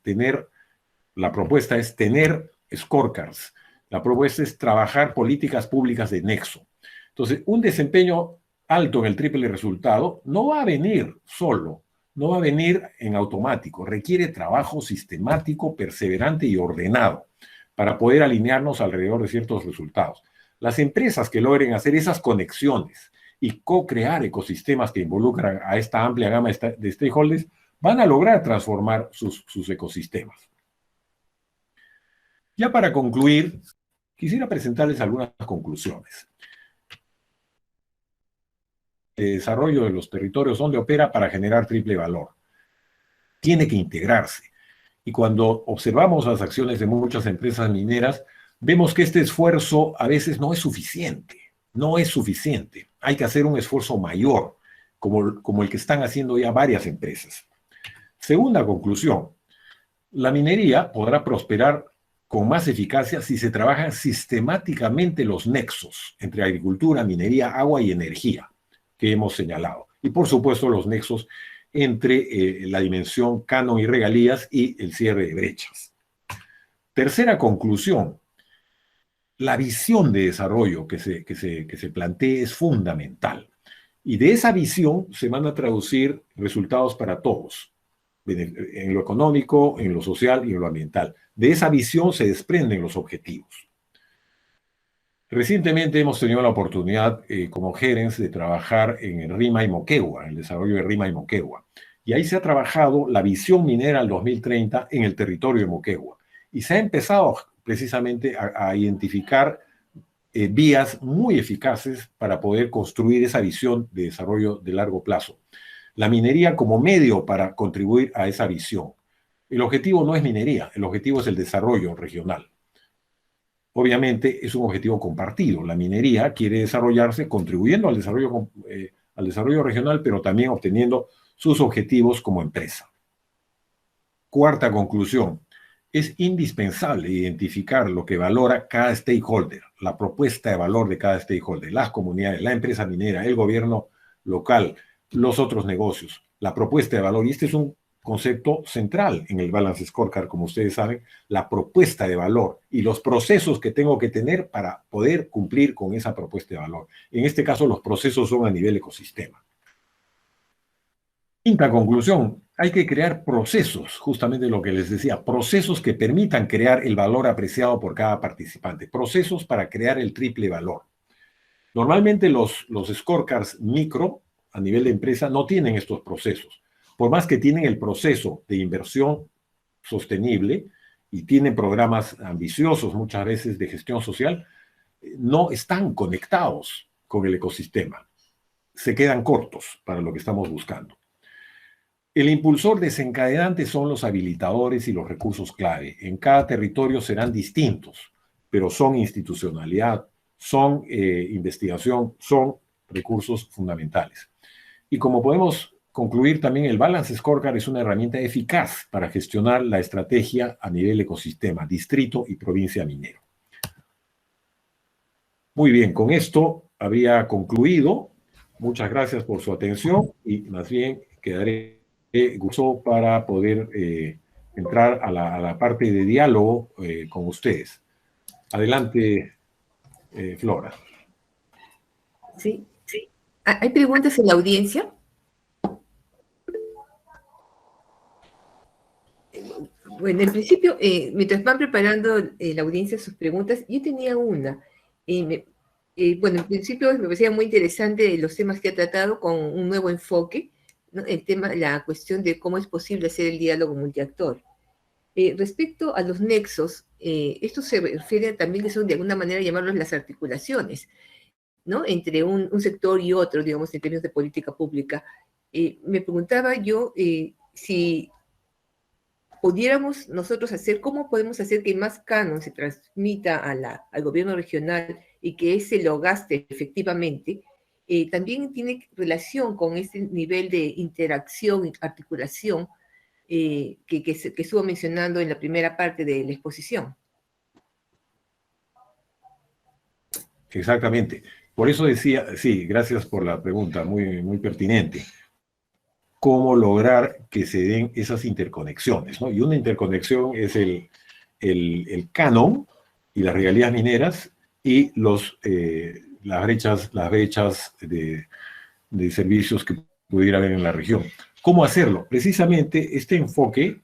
la propuesta es tener scorecards, la propuesta es trabajar políticas públicas de nexo. Entonces, un desempeño alto en el triple resultado no va a venir solo, no va a venir en automático, requiere trabajo sistemático, perseverante y ordenado para poder alinearnos alrededor de ciertos resultados. Las empresas que logren hacer esas conexiones y co-crear ecosistemas que involucran a esta amplia gama de stakeholders van a lograr transformar sus ecosistemas. Ya para concluir, quisiera presentarles algunas conclusiones. El desarrollo de los territorios donde opera para generar triple valor. Tiene que integrarse. Y cuando observamos las acciones de muchas empresas mineras, vemos que este esfuerzo a veces no es suficiente. No es suficiente. Hay que hacer un esfuerzo mayor, como el que están haciendo ya varias empresas. Segunda conclusión. La minería podrá prosperar con más eficacia si se trabajan sistemáticamente los nexos entre agricultura, minería, agua y energía que hemos señalado. Y por supuesto los nexos entre la dimensión canon y regalías y el cierre de brechas. Tercera conclusión, la visión de desarrollo que se plantee es fundamental. Y de esa visión se van a traducir resultados para todos, en lo económico, en lo social y en lo ambiental. De esa visión se desprenden los objetivos. Recientemente hemos tenido la oportunidad como gerentes de trabajar en el Rima y Moquegua, en el desarrollo de Rima y Moquegua. Y ahí se ha trabajado la visión minera al 2030 en el territorio de Moquegua. Y se ha empezado precisamente a identificar vías muy eficaces para poder construir esa visión de desarrollo de largo plazo. La minería como medio para contribuir a esa visión. El objetivo no es minería, el objetivo es el desarrollo regional. Obviamente es un objetivo compartido. La minería quiere desarrollarse contribuyendo al desarrollo regional, pero también obteniendo sus objetivos como empresa. Cuarta conclusión. Es indispensable identificar lo que valora cada stakeholder, la propuesta de valor de cada stakeholder, las comunidades, la empresa minera, el gobierno local, los otros negocios, la propuesta de valor. Y este es un concepto central en el Balance Scorecard, como ustedes saben, la propuesta de valor y los procesos que tengo que tener para poder cumplir con esa propuesta de valor. En este caso, los procesos son a nivel ecosistema. Quinta conclusión, hay que crear procesos, justamente lo que les decía, procesos que permitan crear el valor apreciado por cada participante, procesos para crear el triple valor. Normalmente los scorecards micro, a nivel de empresa, no tienen estos procesos. por más que tienen el proceso de inversión sostenible y tienen programas ambiciosos muchas veces de gestión social, no están conectados con el ecosistema. Se quedan cortos para lo que estamos buscando. El impulsor desencadenante son los habilitadores y los recursos clave. En cada territorio serán distintos, pero son institucionalidad, son investigación, son recursos fundamentales. Y como podemos concluir también, el Balance Scorecard es una herramienta eficaz para gestionar la estrategia a nivel ecosistema, distrito y provincia minero. Muy bien, con esto habría concluido. Muchas gracias por su atención y más bien quedaré gustoso para poder entrar a la parte de diálogo con ustedes. Adelante, Flora. Sí. ¿Hay preguntas en la audiencia? Bueno, en principio, mientras van preparando la audiencia sus preguntas, yo tenía una. Bueno, en principio me parecía muy interesante los temas que ha tratado con un nuevo enfoque, ¿no? El tema, la cuestión de cómo es posible hacer el diálogo multiactor. Respecto a los nexos, esto se refiere también de alguna manera llamarlos las articulaciones, ¿no? Entre un sector y otro, digamos, en términos de política pública. Me preguntaba yo si pudiéramos nosotros hacer, ¿cómo podemos hacer que más canon se transmita al gobierno regional y que ese lo gaste efectivamente? También tiene relación con este nivel de interacción, articulación, que estuvo mencionando en la primera parte de la exposición. Exactamente. Por eso decía, sí, gracias por la pregunta, muy, muy pertinente. ¿Cómo lograr que se den esas interconexiones, ¿no? Y una interconexión es el canon y las regalías mineras y las brechas de servicios que pudiera haber en la región. ¿Cómo hacerlo? Precisamente este enfoque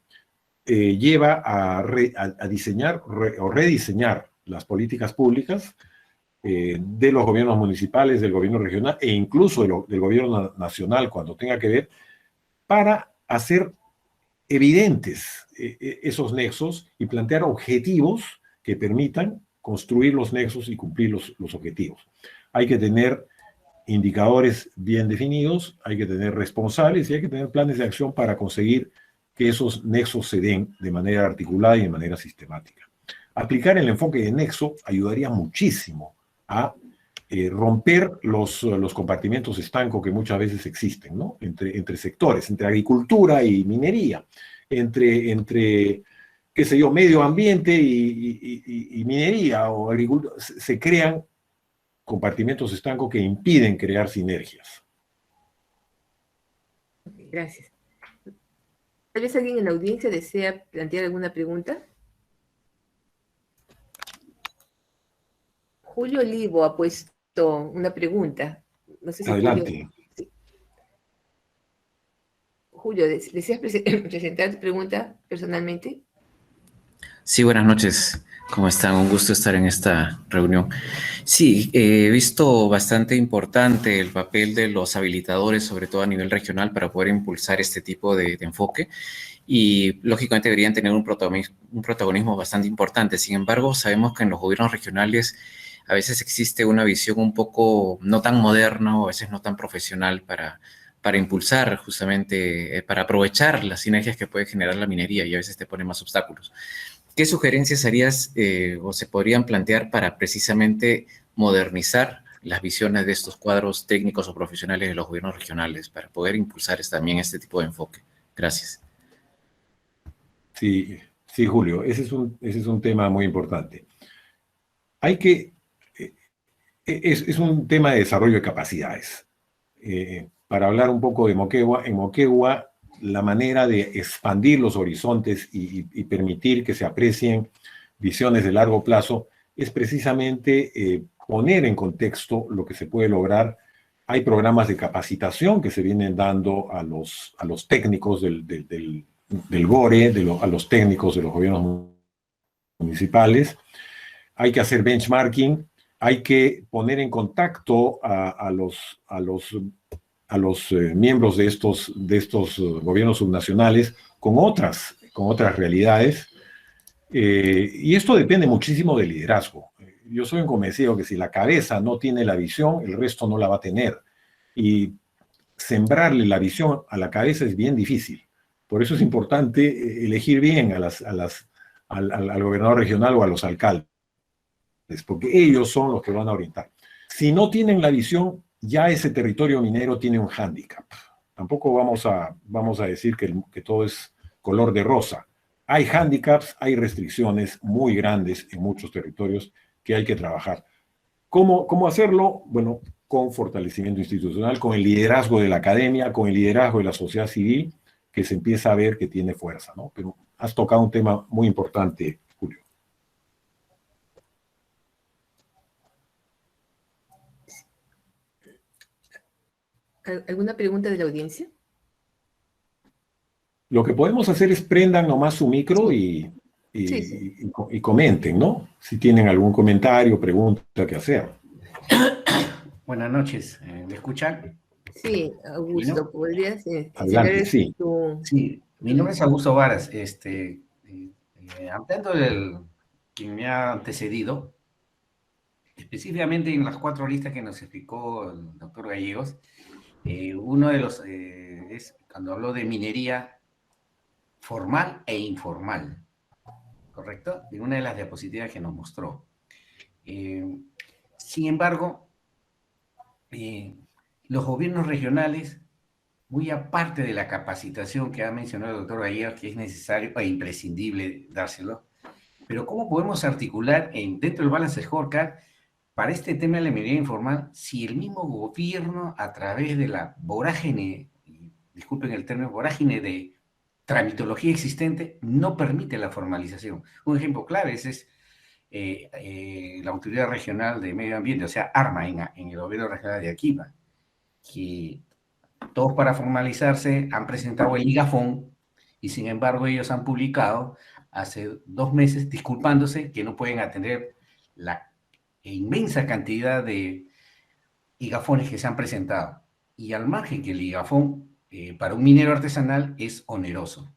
lleva a diseñar o rediseñar las políticas públicas de los gobiernos municipales, del gobierno regional e incluso del gobierno nacional cuando tenga que ver, para hacer evidentes esos nexos y plantear objetivos que permitan construir los nexos y cumplir los objetivos. Hay que tener indicadores bien definidos, hay que tener responsables y hay que tener planes de acción para conseguir que esos nexos se den de manera articulada y de manera sistemática. Aplicar el enfoque de nexo ayudaría muchísimo a romper los compartimentos estancos que muchas veces existen, ¿no? Entre sectores, entre agricultura y minería, entre qué sé yo, medio ambiente y minería o agricultura. Se crean compartimentos estancos que impiden crear sinergias. Gracias. ¿Tal vez alguien en la audiencia desea plantear alguna pregunta? Julio Olivo ha puesto una pregunta. No sé si Adelante. Julio, ¿deseas presentar tu pregunta personalmente? Sí, buenas noches. ¿Cómo están? Un gusto estar en esta reunión. Sí, he visto bastante importante el papel de los habilitadores, sobre todo a nivel regional, para poder impulsar este tipo de enfoque. Y lógicamente deberían tener un protagonismo bastante importante. Sin embargo, sabemos que en los gobiernos regionales a veces existe una visión un poco no tan moderna o a veces no tan profesional para impulsar justamente, para aprovechar las sinergias que puede generar la minería y a veces te pone más obstáculos. ¿Qué sugerencias harías o se podrían plantear para precisamente modernizar las visiones de estos cuadros técnicos o profesionales de los gobiernos regionales para poder impulsar también este tipo de enfoque? Gracias. Sí, sí, Julio, ese es un tema muy importante. Hay que, es un tema de desarrollo de capacidades. Para hablar un poco de Moquegua, en Moquegua la manera de expandir los horizontes y permitir que se aprecien visiones de largo plazo es precisamente poner en contexto lo que se puede lograr. Hay programas de capacitación que se vienen dando a los técnicos del GORE, a los técnicos de los gobiernos municipales. Hay que hacer benchmarking, hay que poner en contacto a los miembros de estos gobiernos subnacionales con otras realidades. Y esto depende muchísimo del liderazgo. Yo soy un convencido que si la cabeza no tiene la visión, el resto no la va a tener. Y sembrarle la visión a la cabeza es bien difícil. Por eso es importante elegir bien al gobernador regional o a los alcaldes, porque ellos son los que van a orientar. Si no tienen la visión, ya ese territorio minero tiene un hándicap. Tampoco vamos a decir que todo es color de rosa. Hay hándicaps, hay restricciones muy grandes en muchos territorios que hay que trabajar. ¿Cómo hacerlo? Bueno, con fortalecimiento institucional, con el liderazgo de la academia, con el liderazgo de la sociedad civil, que se empieza a ver que tiene fuerza, ¿no? Pero has tocado un tema muy importante, Julio. ¿Alguna pregunta de la audiencia? Lo que podemos hacer es prendan nomás su micro Sí. y comenten, ¿no? Si tienen algún comentario, pregunta que hacer. Buenas noches, ¿me escuchan? Sí, Augusto, ¿podrías Adelante, sí. Sí, mi nombre es Augusto Varas. Ampliando quien me ha antecedido, específicamente en las 4 listas que nos explicó el doctor Gallegos, uno de los es cuando habló de minería formal e informal, ¿correcto? En una de las diapositivas que nos mostró. Sin embargo, los gobiernos regionales, muy aparte de la capacitación que ha mencionado el doctor Gallegos, que es necesario e imprescindible dárselo, pero ¿cómo podemos articular dentro del Balance Scorecard para este tema de la minería informal si el mismo gobierno, a través de la vorágine, disculpen el término, vorágine de tramitología existente, no permite la formalización? Un ejemplo clave es la Autoridad Regional de Medio Ambiente, o sea, ARMA, en el gobierno regional de Arequipa, que todos para formalizarse han presentado el IGAFON y sin embargo ellos han publicado hace 2 meses disculpándose que no pueden atender la inmensa cantidad de IGAFONes que se han presentado. Y al margen que el IGAFON para un minero artesanal es oneroso.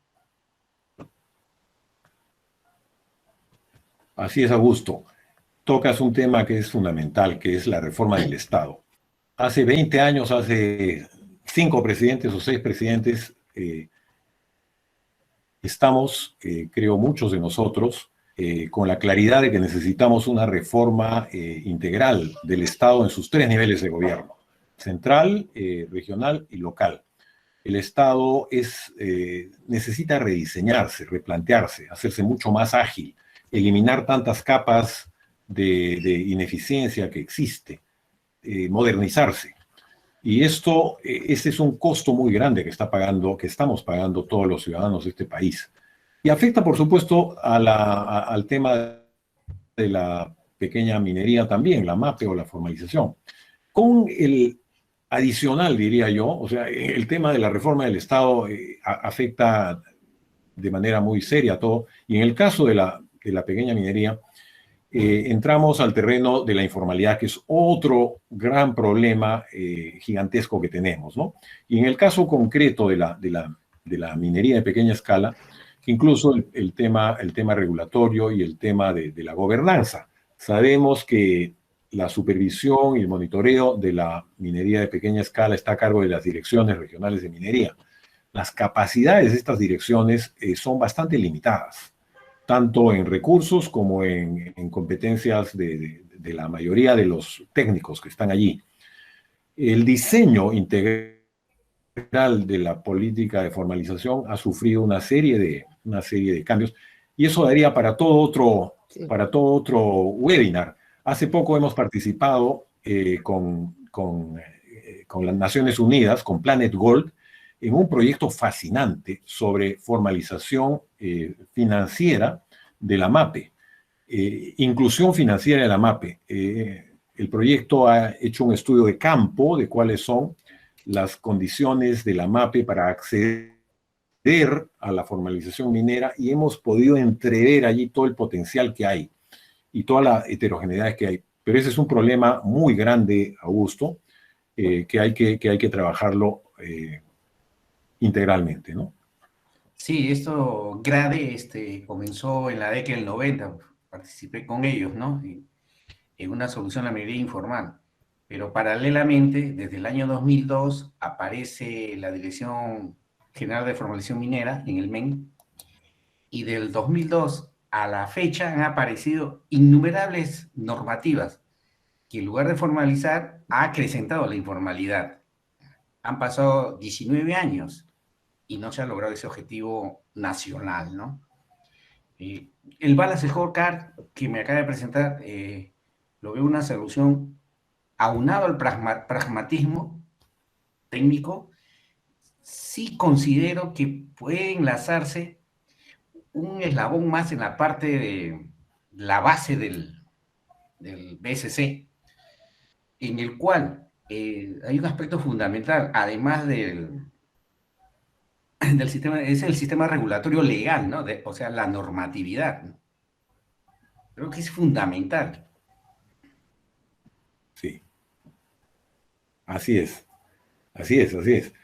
Así es, Augusto. Tocas un tema que es fundamental, que es la reforma del Estado. Hace 20 años, hace 5 presidentes o 6 presidentes, estamos, creo muchos de nosotros, con la claridad de que necesitamos una reforma integral del Estado en sus 3 niveles de gobierno: central, regional y local. El Estado necesita rediseñarse, replantearse, hacerse mucho más ágil, eliminar tantas capas de ineficiencia que existe, modernizarse. Y ese es un costo muy grande que estamos pagando todos los ciudadanos de este país. Y afecta, por supuesto, al tema de la pequeña minería también, la MAPE o la formalización. Con el adicional, diría yo, o sea, el tema de la reforma del Estado afecta de manera muy seria a todo. Y en el caso de la pequeña minería, entramos al terreno de la informalidad, que es otro gran problema gigantesco que tenemos, ¿no? Y en el caso concreto de la minería de pequeña escala, incluso el tema regulatorio y el tema de la gobernanza. Sabemos que la supervisión y el monitoreo de la minería de pequeña escala está a cargo de las direcciones regionales de minería. Las capacidades de estas direcciones son bastante limitadas, tanto en recursos como en competencias de la mayoría de los técnicos que están allí. El diseño integral de la política de formalización ha sufrido una serie de cambios, y eso daría para todo otro webinar. Hace poco hemos participado con las Naciones Unidas, con Planet Gold, en un proyecto fascinante sobre formalización financiera de la MAPE, inclusión financiera de la MAPE. El proyecto ha hecho un estudio de campo de cuáles son las condiciones de la MAPE para acceder a la formalización minera, y hemos podido entrever allí todo el potencial que hay y toda la heterogeneidad que hay. Pero ese es un problema muy grande, Augusto, que hay que trabajarlo integralmente, ¿no? Sí, esto GRADE comenzó en la década del 90, participé con ellos, ¿no? En una solución a la minería informal. Pero paralelamente, desde el año 2002, aparece la Dirección General de Formalización Minera en el MEN, y del 2002 a la fecha han aparecido innumerables normativas que en lugar de formalizar ha acrecentado la informalidad. Han pasado 19 años y no se ha logrado ese objetivo nacional, ¿no? El Balance Scorecard que me acaba de presentar lo veo una solución aunado al pragmatismo técnico. Sí considero que puede enlazarse un eslabón más en la parte de la base del BSC, en el cual hay un aspecto fundamental, además del sistema, es el sistema regulatorio legal, ¿no? O sea, la normatividad, ¿no? Creo que es fundamental. Sí, así es, así es, así es.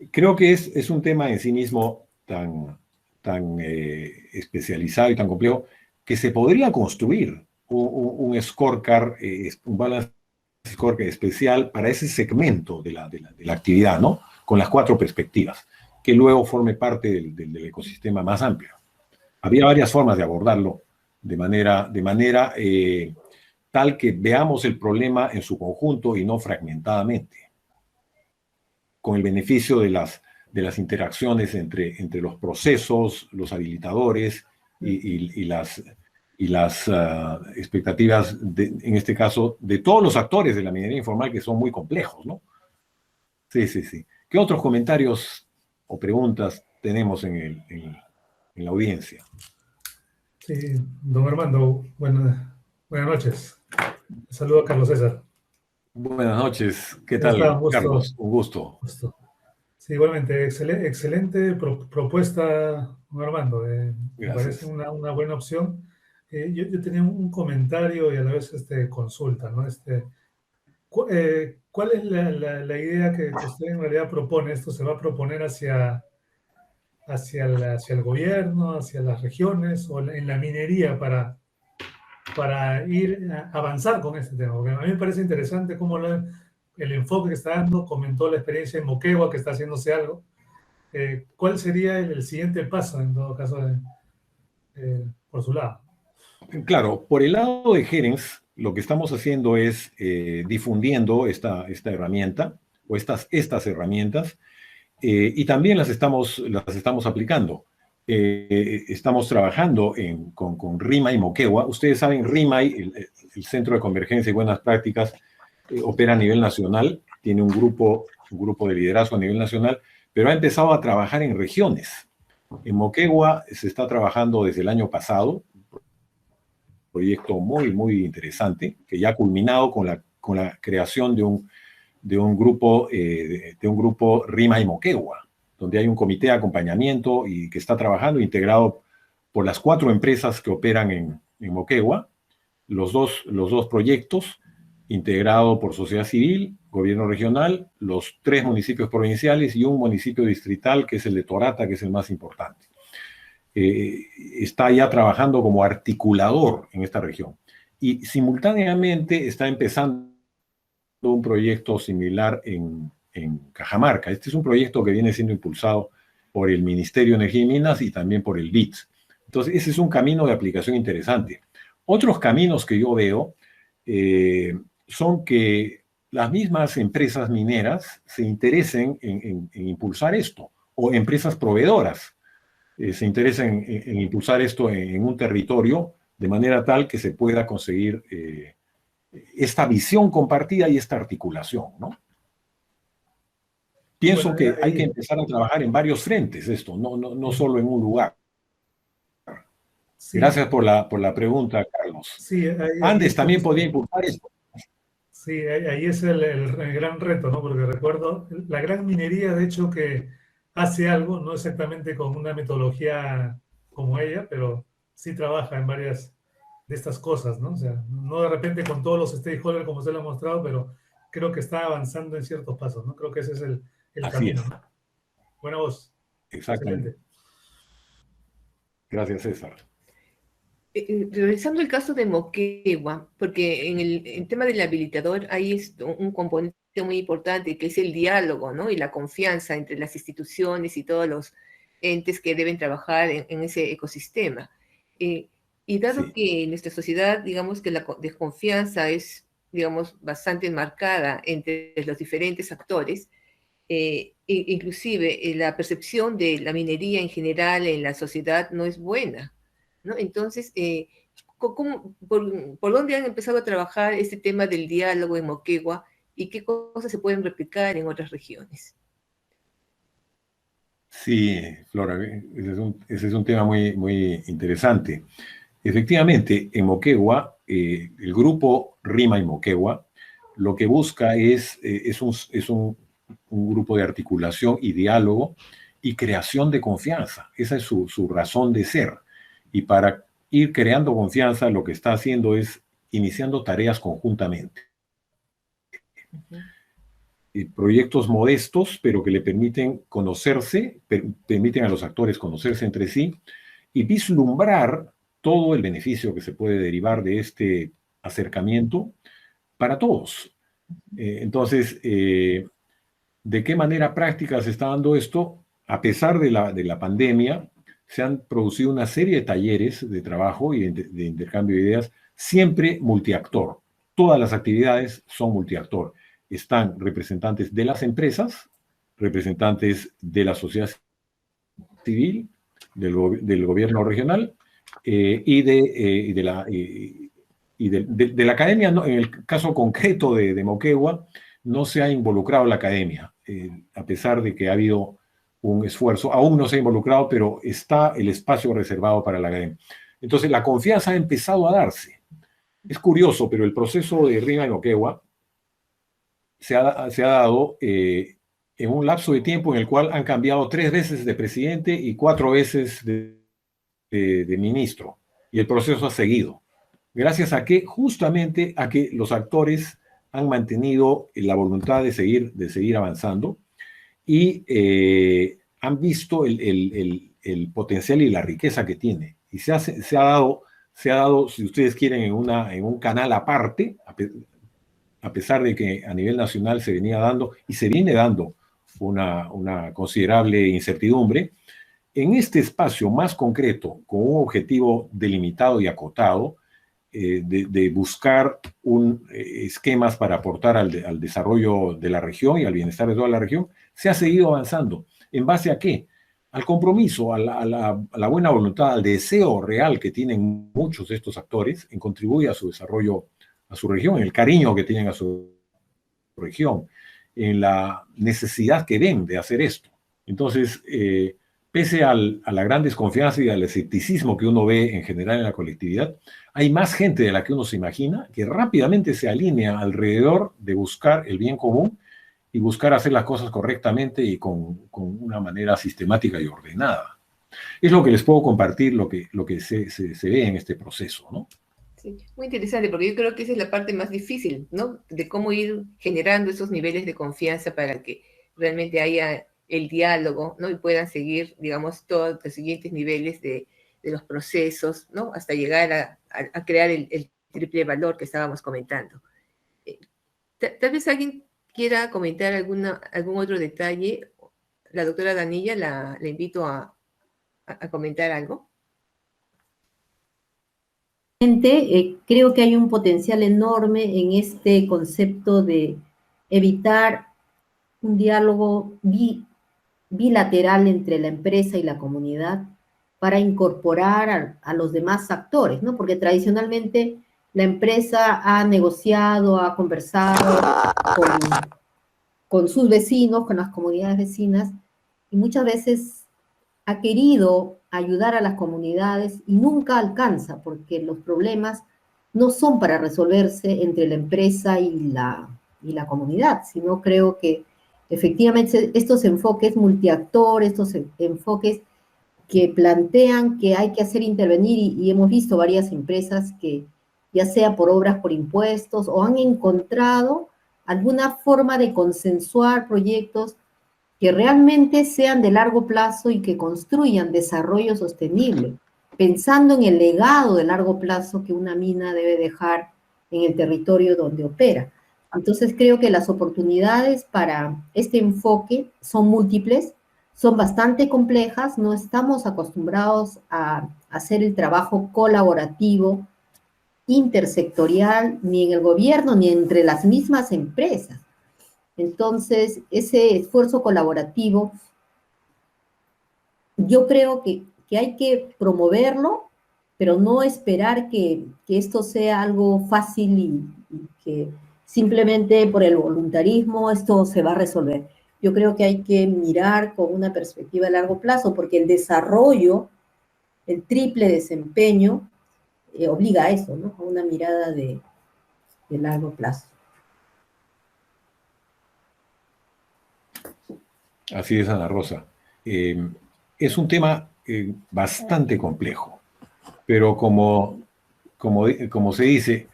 Creo que es un tema en sí mismo tan especializado y tan complejo que se podría construir un scorecard, un balance scorecard especial para ese segmento de la actividad, ¿no? Con las 4 perspectivas, que luego forme parte del ecosistema más amplio. Había varias formas de abordarlo de manera tal que veamos el problema en su conjunto y no fragmentadamente, con el beneficio de las interacciones entre los procesos, los habilitadores y las expectativas, en este caso, de todos los actores de la minería informal, que son muy complejos, ¿no? Sí, sí, sí. ¿Qué otros comentarios o preguntas tenemos en la audiencia? Sí, don Armando, buenas noches. Saludo a Carlos César. Buenas noches. ¿Qué Ya está, tal, Carlos? Un gusto. Sí, igualmente, excelente propuesta, don Armando. Me parece una buena opción. Yo tenía un comentario y a la vez consulta, ¿no? ¿Cuál es la idea que usted en realidad propone? ¿Esto se va a proponer hacia el gobierno, hacia las regiones o en la minería para ir a avanzar con este tema? Porque a mí me parece interesante cómo el enfoque que está dando, comentó la experiencia en Moquegua, que está haciéndose algo. ¿Cuál sería el siguiente paso, en todo caso, por su lado? Claro, por el lado de Gerens, lo que estamos haciendo es difundiendo esta herramienta o estas herramientas, y también las estamos aplicando. Estamos trabajando con RIMAY Moquegua. Ustedes saben, RIMAY, el Centro de Convergencia y Buenas Prácticas, opera a nivel nacional, tiene un grupo de liderazgo a nivel nacional, pero ha empezado a trabajar en regiones. En Moquegua se está trabajando desde el año pasado, un proyecto muy, muy interesante, que ya ha culminado con la creación de un grupo RIMAY Moquegua, donde hay un comité de acompañamiento y que está trabajando integrado por las 4 empresas que operan en Moquegua, los dos proyectos, integrado por sociedad civil, gobierno regional, los 3 municipios provinciales y un municipio distrital, que es el de Torata, que es el más importante. Está ya trabajando como articulador en esta región. Y simultáneamente está empezando un proyecto similar en Cajamarca. Este es un proyecto que viene siendo impulsado por el Ministerio de Energía y Minas y también por el BITS. Entonces, ese es un camino de aplicación interesante. Otros caminos que yo veo son que las mismas empresas mineras se interesen en impulsar esto, o empresas proveedoras se interesen en impulsar esto en un territorio de manera tal que se pueda conseguir esta visión compartida y esta articulación, ¿no? Pienso que hay que empezar a trabajar en varios frentes esto, no solo en un lugar. Sí. Gracias por la pregunta, Carlos. Sí, Andes también podía impulsar esto. Sí, ahí es el gran reto, ¿no? Porque recuerdo, la gran minería, de hecho, que hace algo, no exactamente con una metodología como ella, pero sí trabaja en varias de estas cosas, ¿no? O sea, no de repente con todos los stakeholders como usted lo ha mostrado, pero creo que está avanzando en ciertos pasos, ¿no? Creo que ese es el Así camino, es. ¿no? Buena voz. Exactamente. Excelente. Gracias, César. Revisando el caso de Moquegua, porque en el tema del habilitador hay un componente muy importante que es el diálogo, ¿no? Y la confianza entre las instituciones y todos los entes que deben trabajar en ese ecosistema. Y dado Sí. que en nuestra sociedad, digamos que la desconfianza es, digamos, bastante marcada entre los diferentes actores, inclusive la percepción de la minería en general en la sociedad no es buena, ¿no? Entonces, ¿por dónde han empezado a trabajar este tema del diálogo en Moquegua y qué cosas se pueden replicar en otras regiones? Sí, Flora, ese es un tema muy, muy interesante. Efectivamente, en Moquegua, el grupo Rima y Moquegua lo que busca es un grupo de articulación y diálogo y creación de confianza. Esa es su razón de ser. Y para ir creando confianza, lo que está haciendo es iniciando tareas conjuntamente. Proyectos modestos, pero que le permiten conocerse, permiten a los actores conocerse entre sí y vislumbrar todo el beneficio que se puede derivar de este acercamiento para todos. Entonces, ¿de qué manera práctica se está dando esto? A pesar de la pandemia, se han producido una serie de talleres de trabajo y de intercambio de ideas, siempre multiactor. Todas las actividades son multiactor. Están representantes de las empresas, representantes de la sociedad civil, del gobierno regional y de la academia. En el caso concreto de Moquegua, no se ha involucrado la academia, a pesar de que ha habido un esfuerzo. Aún no se ha involucrado, pero está el espacio reservado para la academia. Entonces, la confianza ha empezado a darse. Es curioso, pero el proceso de Rima y Moquegua se ha dado en un lapso de tiempo en el cual han cambiado 3 veces de presidente y 4 veces de ministro. Y el proceso ha seguido. Gracias a que, justamente, a que los actores han mantenido la voluntad de seguir avanzando y han visto el potencial y la riqueza que tiene. Y se ha dado, si ustedes quieren, en un canal aparte, a pesar de que a nivel nacional se venía dando y se viene dando una considerable incertidumbre, en este espacio más concreto, con un objetivo delimitado y acotado, de buscar esquemas para aportar al desarrollo de la región y al bienestar de toda la región, se ha seguido avanzando. ¿En base a qué? Al compromiso, a la buena voluntad, al deseo real que tienen muchos de estos actores en contribuir a su desarrollo, a su región, en el cariño que tienen a su región, en la necesidad que ven de hacer esto. Entonces, pese a la gran desconfianza y al escepticismo que uno ve en general en la colectividad, hay más gente de la que uno se imagina que rápidamente se alinea alrededor de buscar el bien común y buscar hacer las cosas correctamente y con una manera sistemática y ordenada. Es lo que les puedo compartir, lo que se ve en este proceso, ¿no? Sí, muy interesante, porque yo creo que esa es la parte más difícil, ¿no? De cómo ir generando esos niveles de confianza para que realmente haya el diálogo, ¿no? Y puedan seguir, digamos, todos los siguientes niveles de los procesos, ¿no? Hasta llegar a crear el triple valor que estábamos comentando. Tal vez alguien quiera comentar algún otro detalle. La doctora Danilla, la invito a comentar algo. Creo que hay un potencial enorme en este concepto de evitar un diálogo bilateral entre la empresa y la comunidad para incorporar a los demás actores, ¿no? Porque tradicionalmente la empresa ha negociado, ha conversado con sus vecinos, con las comunidades vecinas, y muchas veces ha querido ayudar a las comunidades y nunca alcanza, porque los problemas no son para resolverse entre la empresa y la comunidad, sino creo que efectivamente estos enfoques multiactor, estos enfoques que plantean que hay que hacer intervenir, y hemos visto varias empresas que, ya sea por obras por impuestos, o han encontrado alguna forma de consensuar proyectos que realmente sean de largo plazo y que construyan desarrollo sostenible, pensando en el legado de largo plazo que una mina debe dejar en el territorio donde opera. Entonces creo que las oportunidades para este enfoque son múltiples, son bastante complejas, no estamos acostumbrados a hacer el trabajo colaborativo, intersectorial, ni en el gobierno, ni entre las mismas empresas. Entonces, ese esfuerzo colaborativo, yo creo que hay que promoverlo, pero no esperar que esto sea algo fácil y que simplemente por el voluntarismo esto se va a resolver. Yo creo que hay que mirar con una perspectiva a largo plazo, porque el desarrollo, el triple desempeño, obliga a eso, ¿no? A una mirada de largo plazo. Así es, Ana Rosa. Es un tema bastante complejo, pero como se dice,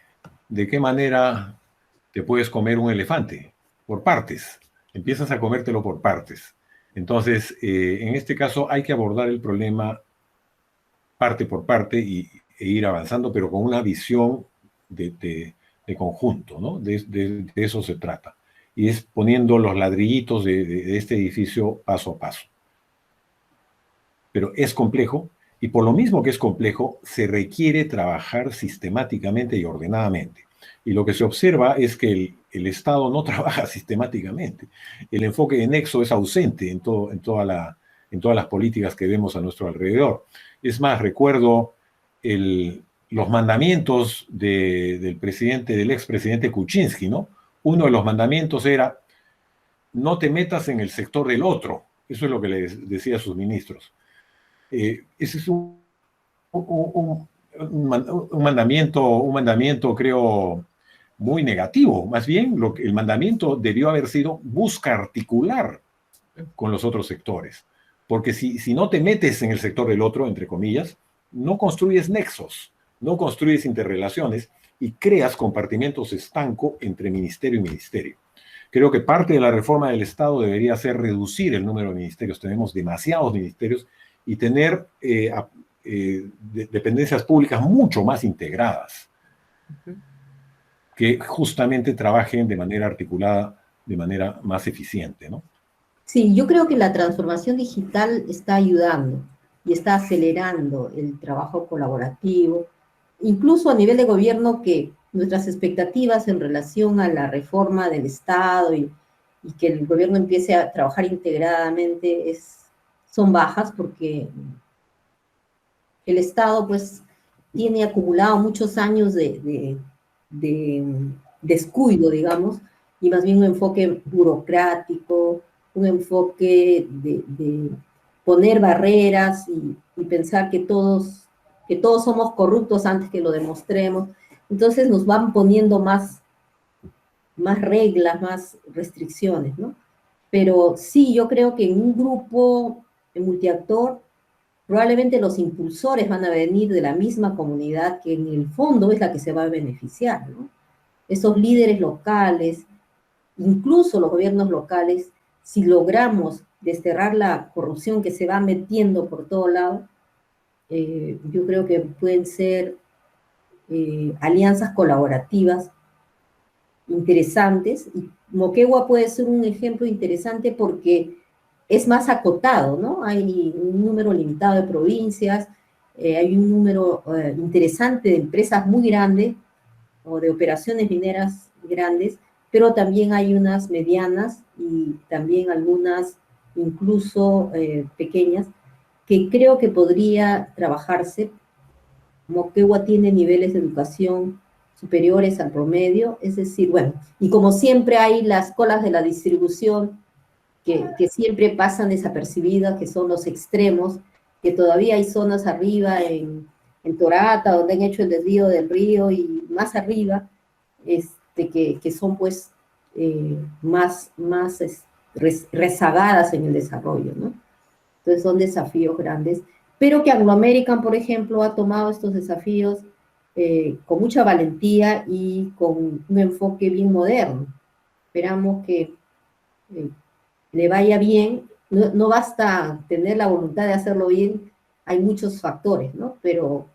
¿de qué manera te puedes comer un elefante? Por partes. Empiezas a comértelo por partes. Entonces, en este caso hay que abordar el problema parte por parte e ir avanzando, pero con una visión de conjunto, ¿no? De eso se trata. Y es poniendo los ladrillitos de este edificio paso a paso. Pero es complejo, y por lo mismo que es complejo, se requiere trabajar sistemáticamente y ordenadamente. Y lo que se observa es que el Estado no trabaja sistemáticamente. El enfoque de nexo es ausente en todas las políticas que vemos a nuestro alrededor. Es más, recuerdo los mandamientos del expresidente Kuczynski, ¿no? Uno de los mandamientos era: no te metas en el sector del otro. Eso es lo que les decía a sus ministros. Ese es un mandamiento, creo, muy negativo. Más bien, el mandamiento debió haber sido: busca articular con los otros sectores. Porque si no te metes en el sector del otro, entre comillas, no construyes nexos, no construyes interrelaciones y creas compartimentos estancos entre ministerio y ministerio. Creo que parte de la reforma del Estado debería ser reducir el número de ministerios. Tenemos demasiados ministerios y tener dependencias públicas mucho más integradas, que justamente trabajen de manera articulada, de manera más eficiente, ¿no? Sí, yo creo que la transformación digital está ayudando y está acelerando el trabajo colaborativo, incluso a nivel de gobierno, que nuestras expectativas en relación a la reforma del Estado y que el gobierno empiece a trabajar integradamente son bajas, porque el Estado pues tiene acumulado muchos años de descuido, digamos, y más bien un enfoque burocrático, un enfoque de poner barreras y pensar que todos somos corruptos antes que lo demostremos. Entonces nos van poniendo más reglas, más restricciones, ¿no? Pero sí, yo creo que en un grupo multiactor, probablemente los impulsores van a venir de la misma comunidad, que en el fondo es la que se va a beneficiar, ¿no? Esos líderes locales, incluso los gobiernos locales, si logramos desterrar la corrupción que se va metiendo por todo lado, yo creo que pueden ser alianzas colaborativas interesantes. Y Moquegua puede ser un ejemplo interesante porque es más acotado, ¿no? Hay un número limitado de provincias, hay un número interesante de empresas muy grandes o de operaciones mineras grandes, pero también hay unas medianas y también algunas incluso pequeñas, que creo que podría trabajarse. Moquegua tiene niveles de educación superiores al promedio, es decir, bueno, y como siempre hay las colas de la distribución que siempre pasan desapercibidas, que son los extremos, que todavía hay zonas arriba en Torata, donde han hecho el desvío del río, y más arriba, que son pues más rezagadas en el desarrollo, ¿no? Entonces son desafíos grandes, pero que Anglo American, por ejemplo, ha tomado estos desafíos con mucha valentía y con un enfoque bien moderno. esperamos que le vaya bien. No, no basta tener la voluntad de hacerlo bien, hay muchos factores, ¿no? Pero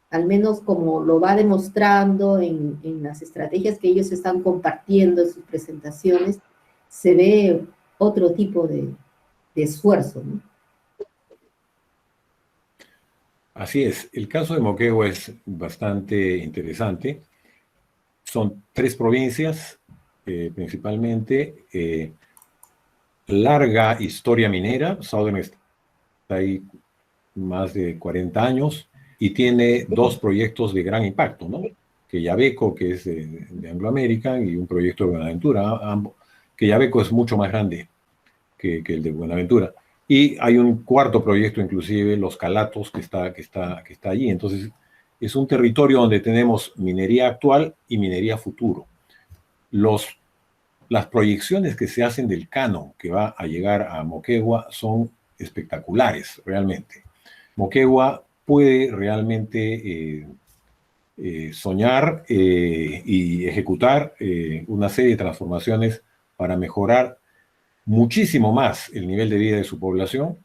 al menos como lo va demostrando en las estrategias que ellos están compartiendo en sus presentaciones, se ve otro tipo de esfuerzo, ¿no? Así es, el caso de Moquegua es bastante interesante. Son 3 provincias, principalmente, larga historia minera. Southern está ahí más de 40 años y tiene 2 proyectos de gran impacto, ¿no? Quellaveco, que es de Anglo American, y un proyecto de Buenaventura. Quellaveco es mucho más grande que el de Buenaventura. Y hay un 4º proyecto, inclusive, Los Calatos, que está allí. Entonces, es un territorio donde tenemos minería actual y minería futuro. Las proyecciones que se hacen del canon que va a llegar a Moquegua son espectaculares, realmente. Moquegua puede realmente soñar y ejecutar una serie de transformaciones para mejorar muchísimo más el nivel de vida de su población,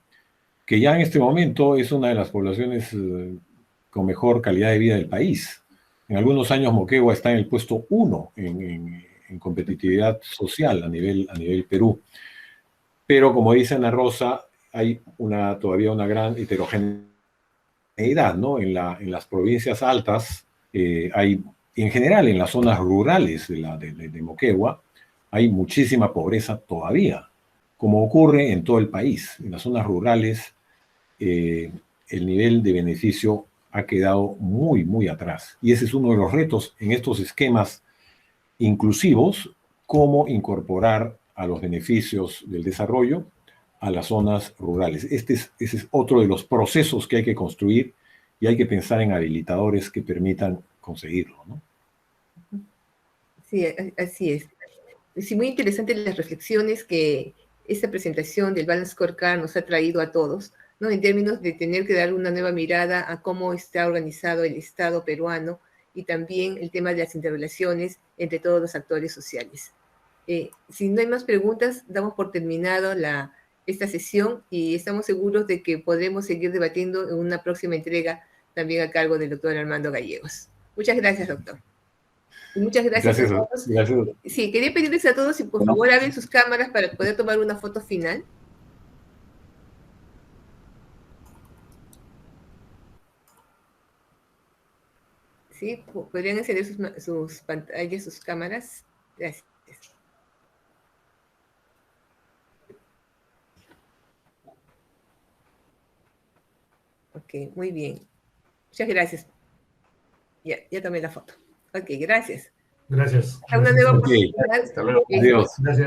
que ya en este momento es una de las poblaciones con mejor calidad de vida del país. En algunos años Moquegua está en el puesto 1 en competitividad social a nivel Perú. Pero como dice Ana Rosa, hay todavía una gran heterogeneidad, ¿no? En las provincias altas, en general en las zonas rurales de Moquegua, hay muchísima pobreza todavía, como ocurre en todo el país. En las zonas rurales, el nivel de beneficio ha quedado muy, muy atrás. Y ese es uno de los retos en estos esquemas inclusivos, cómo incorporar a los beneficios del desarrollo a las zonas rurales. Ese es otro de los procesos que hay que construir y hay que pensar en habilitadores que permitan conseguirlo, ¿no? Sí, así es. Sí, muy interesantes las reflexiones que esta presentación del Balance Scorecard nos ha traído a todos, ¿no? En términos de tener que dar una nueva mirada a cómo está organizado el Estado peruano y también el tema de las interrelaciones entre todos los actores sociales. Si no hay más preguntas, damos por terminado esta sesión y estamos seguros de que podremos seguir debatiendo en una próxima entrega también a cargo del doctor Armando Gallegos. Muchas gracias, doctor. Y muchas gracias a todos. Gracias. Sí, quería pedirles a todos si por favor abren sus cámaras para poder tomar una foto final. Sí, podrían encender sus pantallas, sus cámaras. Gracias. Ok, muy bien. Muchas gracias. Ya tomé la foto. Ok, gracias. Gracias. Hasta una nueva Okay. oportunidad. Hasta luego. Adiós. Gracias.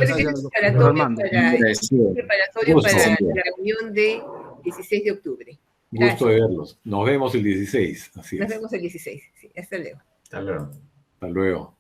Preparatorio Gusto. para la reunión de 16 de octubre. Gusto de verlos. Nos vemos el 16. Así Nos es. vemos el 16. Sí, hasta luego. Hasta luego. Hasta luego.